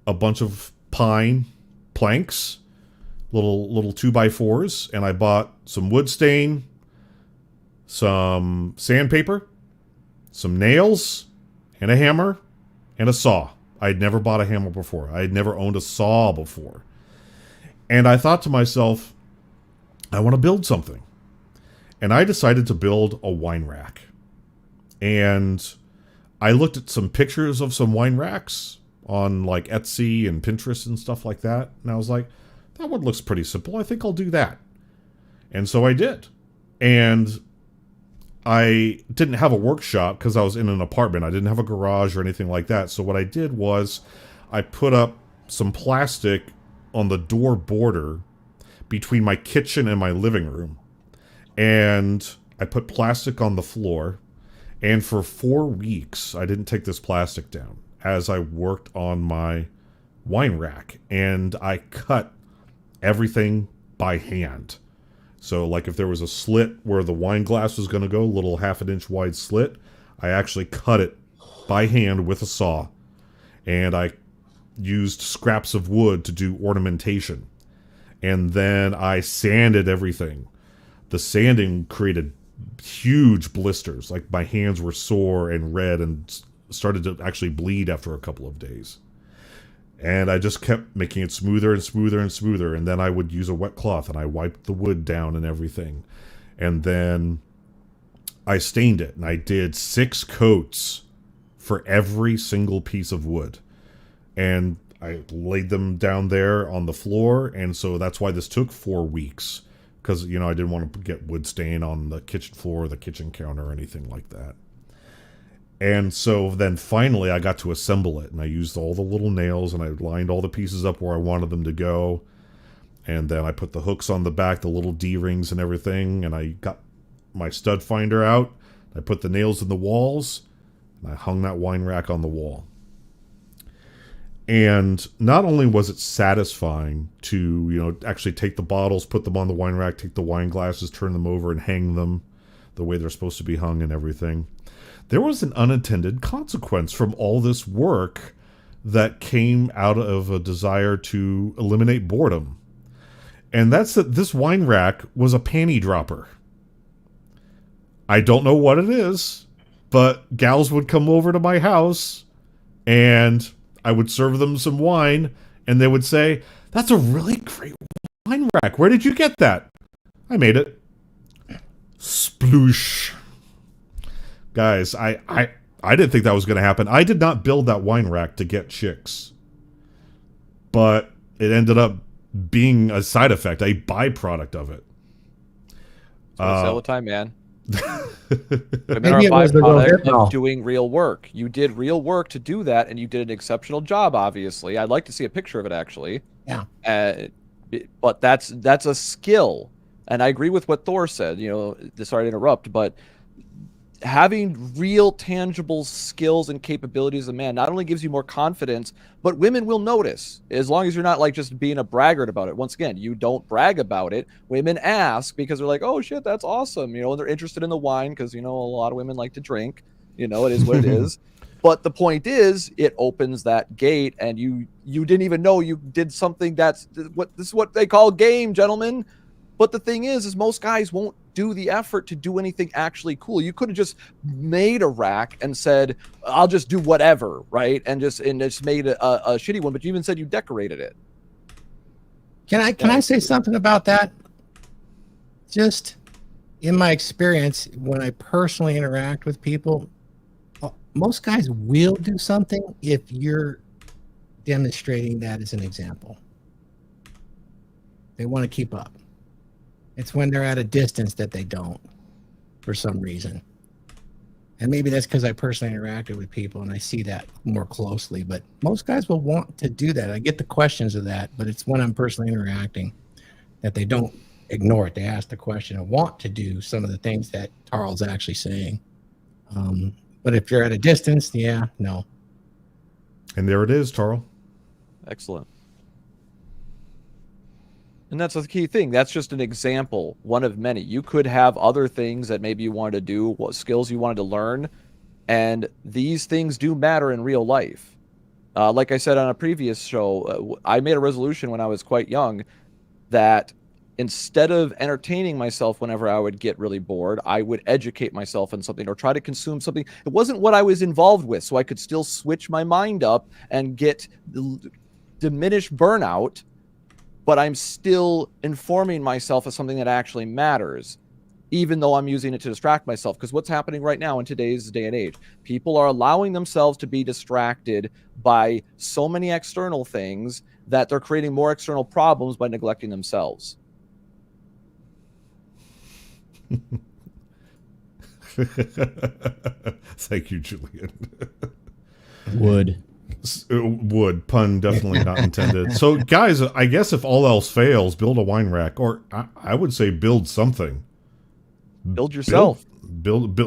a bunch of pine planks, little 2x4s, and I bought some wood stain, some sandpaper, some nails, and a hammer, and a saw. I had never bought a hammer before. I had never owned a saw before. And I thought to myself, I want to build something. And I decided to build a wine rack. And I looked at some pictures of some wine racks on like Etsy and Pinterest and stuff like that. And I was like, that one looks pretty simple. I think I'll do that. And so I did. And I didn't have a workshop because I was in an apartment. I didn't have a garage or anything like that. So what I did was I put up some plastic on the door border between my kitchen and my living room. And I put plastic on the floor. And for 4 weeks, I didn't take this plastic down as I worked on my wine rack. And I cut everything by hand. So like if there was a slit where the wine glass was going to go, a little 1/2 inch wide slit, I actually cut it by hand with a saw. And I used scraps of wood to do ornamentation. And then I sanded everything. The sanding created huge blisters. Like my hands were sore and red and started to actually bleed after a couple of days. And I just kept making it smoother and smoother and smoother. And then I would use a wet cloth and I wiped the wood down and everything. And then I stained it. And I did 6 coats for every single piece of wood. And I laid them down there on the floor. And so that's why this took 4 weeks. Because, you know, I didn't want to get wood stain on the kitchen floor or the kitchen counter or anything like that. And so then finally I got to assemble it. And I used all the little nails and I lined all the pieces up where I wanted them to go. And then I put the hooks on the back, the little D-rings and everything. And I got my stud finder out. I put the nails in the walls. And I hung that wine rack on the wall. And not only was it satisfying to, you know, actually take the bottles, put them on the wine rack, take the wine glasses, turn them over and hang them the way they're supposed to be hung and everything. There was an unintended consequence from all this work that came out of a desire to eliminate boredom. And that's that this wine rack was a panty dropper. I don't know what it is, but gals would come over to my house and I would serve them some wine, and they would say, "That's a really great wine rack. Where did you get that?" I made it. Sploosh. Guys, I didn't think that was going to happen. I did not build that wine rack to get chicks. But it ended up being a side effect, a byproduct of it. All the time, man. Maybe it was the byproduct girl. of doing real work. You did real work to do that, and you did an exceptional job. Obviously, I'd like to see a picture of it. Actually, Yeah. But that's a skill, and I agree with what Thor said. You know, sorry to interrupt, but having real tangible skills and capabilities as a man not only gives you more confidence, but women will notice, as long as you're not like just being a braggart about it. Once again, you don't brag about it. Women ask because they're like, "Oh shit, that's awesome," you know, and they're interested in the wine because, you know, a lot of women like to drink, you know, it is what it is. But the point is, it opens that gate, and you didn't even know you did something. This is what they call game, gentlemen. But the thing is most guys won't do the effort to do anything actually cool. You could have just made a rack and said, "I'll just do whatever," right? And just made a shitty one. But you even said you decorated it. Can I say something about that? Just in my experience, when I personally interact with people, most guys will do something if you're demonstrating that as an example. They want to keep up. It's when they're at a distance that they don't, for some reason. And maybe that's because I personally interacted with people and I see that more closely. But most guys will want to do that. I get the questions of that, but it's when I'm personally interacting that they don't ignore it. They ask the question and want to do some of the things that Tarl's actually saying. But if you're at a distance, yeah, no. And there it is, Tarl. Excellent. And that's the key thing. That's just an example, one of many. You could have other things that maybe you wanted to do, what skills you wanted to learn, and these things do matter in real life. Like I said on a previous show, I made a resolution when I was quite young that instead of entertaining myself whenever I would get really bored, I would educate myself in something or try to consume something. It wasn't what I was involved with, so I could still switch my mind up and get diminished burnout, but I'm still informing myself of something that actually matters, even though I'm using it to distract myself. Because what's happening right now in today's day and age, people are allowing themselves to be distracted by so many external things that they're creating more external problems by neglecting themselves. Thank you, Julian. Wood. Would, pun definitely not intended. So, guys, I guess if all else fails, build a wine rack, or I would say build something. Build yourself. Build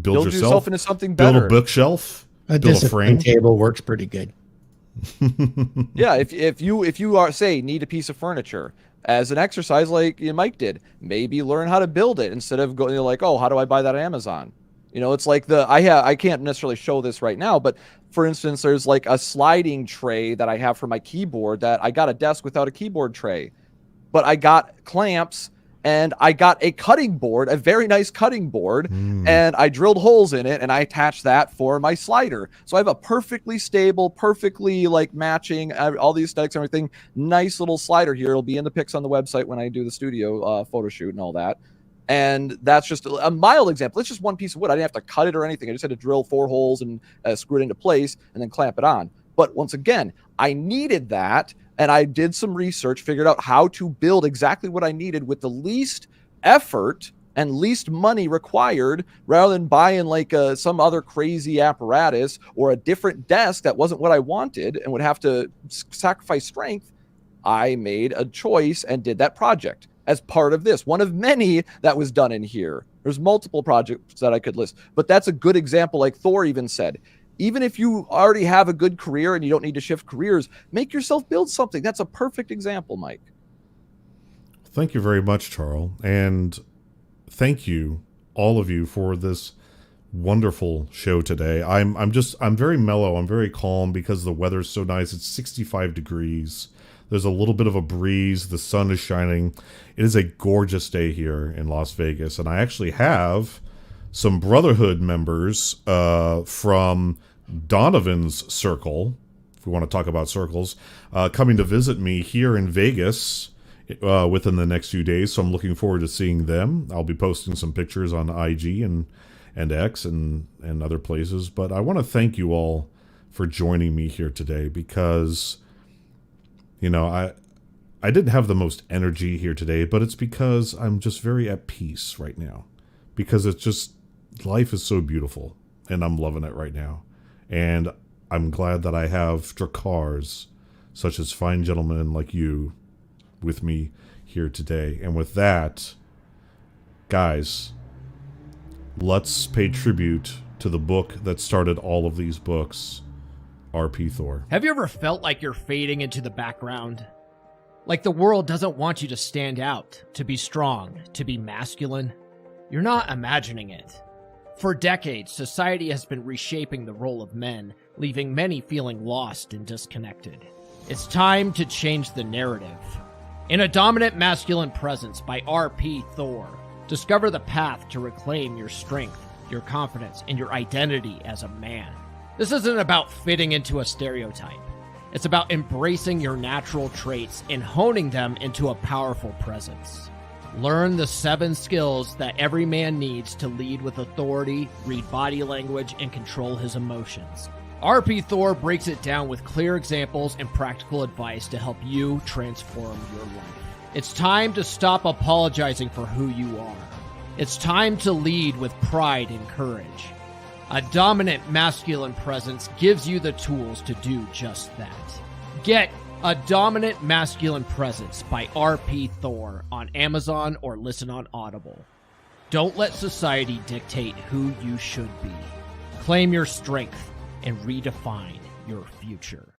yourself into something Build better. a bookshelf. A Build a discipline frame. table works pretty good. Yeah, if you are say need a piece of furniture as an exercise like Mike did, maybe learn how to build it instead of going like, oh, how do I buy that on Amazon? You know, it's like I can't necessarily show this right now, but for instance, there's like a sliding tray that I have for my keyboard that I got a desk without a keyboard tray, but I got clamps and I got a cutting board, a very nice cutting board, and I drilled holes in it and I attached that for my slider. So I have a perfectly stable, perfectly like matching all the aesthetics and everything. Nice little slider here. It'll be in the pics on the website when I do the studio photo shoot and all that. And that's just a mild example. It's just one piece of wood. I didn't have to cut it or anything. I just had to drill 4 holes and screw it into place and then clamp it on. But once again, I needed that. And I did some research, figured out how to build exactly what I needed with the least effort and least money required, rather than buying like some other crazy apparatus or a different desk that wasn't what I wanted and would have to sacrifice strength. I made a choice and did that project as part of this. One of many that was done in here. There's multiple projects that I could list, but that's a good example. Like Thor even said, even if you already have a good career and you don't need to shift careers, make yourself build something. That's a perfect example, Mike. Thank you very much, Charles. And thank you, all of you, for this wonderful show today. I'm very mellow. I'm very calm because the weather's so nice. It's 65 degrees. There's a little bit of a breeze. The sun is shining. It is a gorgeous day here in Las Vegas. And I actually have some Brotherhood members from Donovan's circle, if we want to talk about circles, coming to visit me here in Vegas within the next few days. So I'm looking forward to seeing them. I'll be posting some pictures on IG and X and other places. But I want to thank you all for joining me here today because, you know, I didn't have the most energy here today, but it's because I'm just very at peace right now. Because it's just, life is so beautiful, and I'm loving it right now. And I'm glad that I have Drakars, such as fine gentlemen like you, with me here today. And with that, guys, let's pay tribute to the book that started all of these books, R.P. Thor. Have you ever felt like you're fading into the background? Like the world doesn't want you to stand out, to be strong, to be masculine? You're not imagining it. For decades, society has been reshaping the role of men, leaving many feeling lost and disconnected. It's time to change the narrative. In A Dominant Masculine Presence by R.P. Thor, discover the path to reclaim your strength, your confidence, and your identity as a man. This isn't about fitting into a stereotype. It's about embracing your natural traits and honing them into a powerful presence. Learn the 7 skills that every man needs to lead with authority, read body language, and control his emotions. R.P. Thor breaks it down with clear examples and practical advice to help you transform your life. It's time to stop apologizing for who you are. It's time to lead with pride and courage. A Dominant Masculine Presence gives you the tools to do just that. Get A Dominant Masculine Presence by R.P. Thor on Amazon or listen on Audible. Don't let society dictate who you should be. Claim your strength and redefine your future.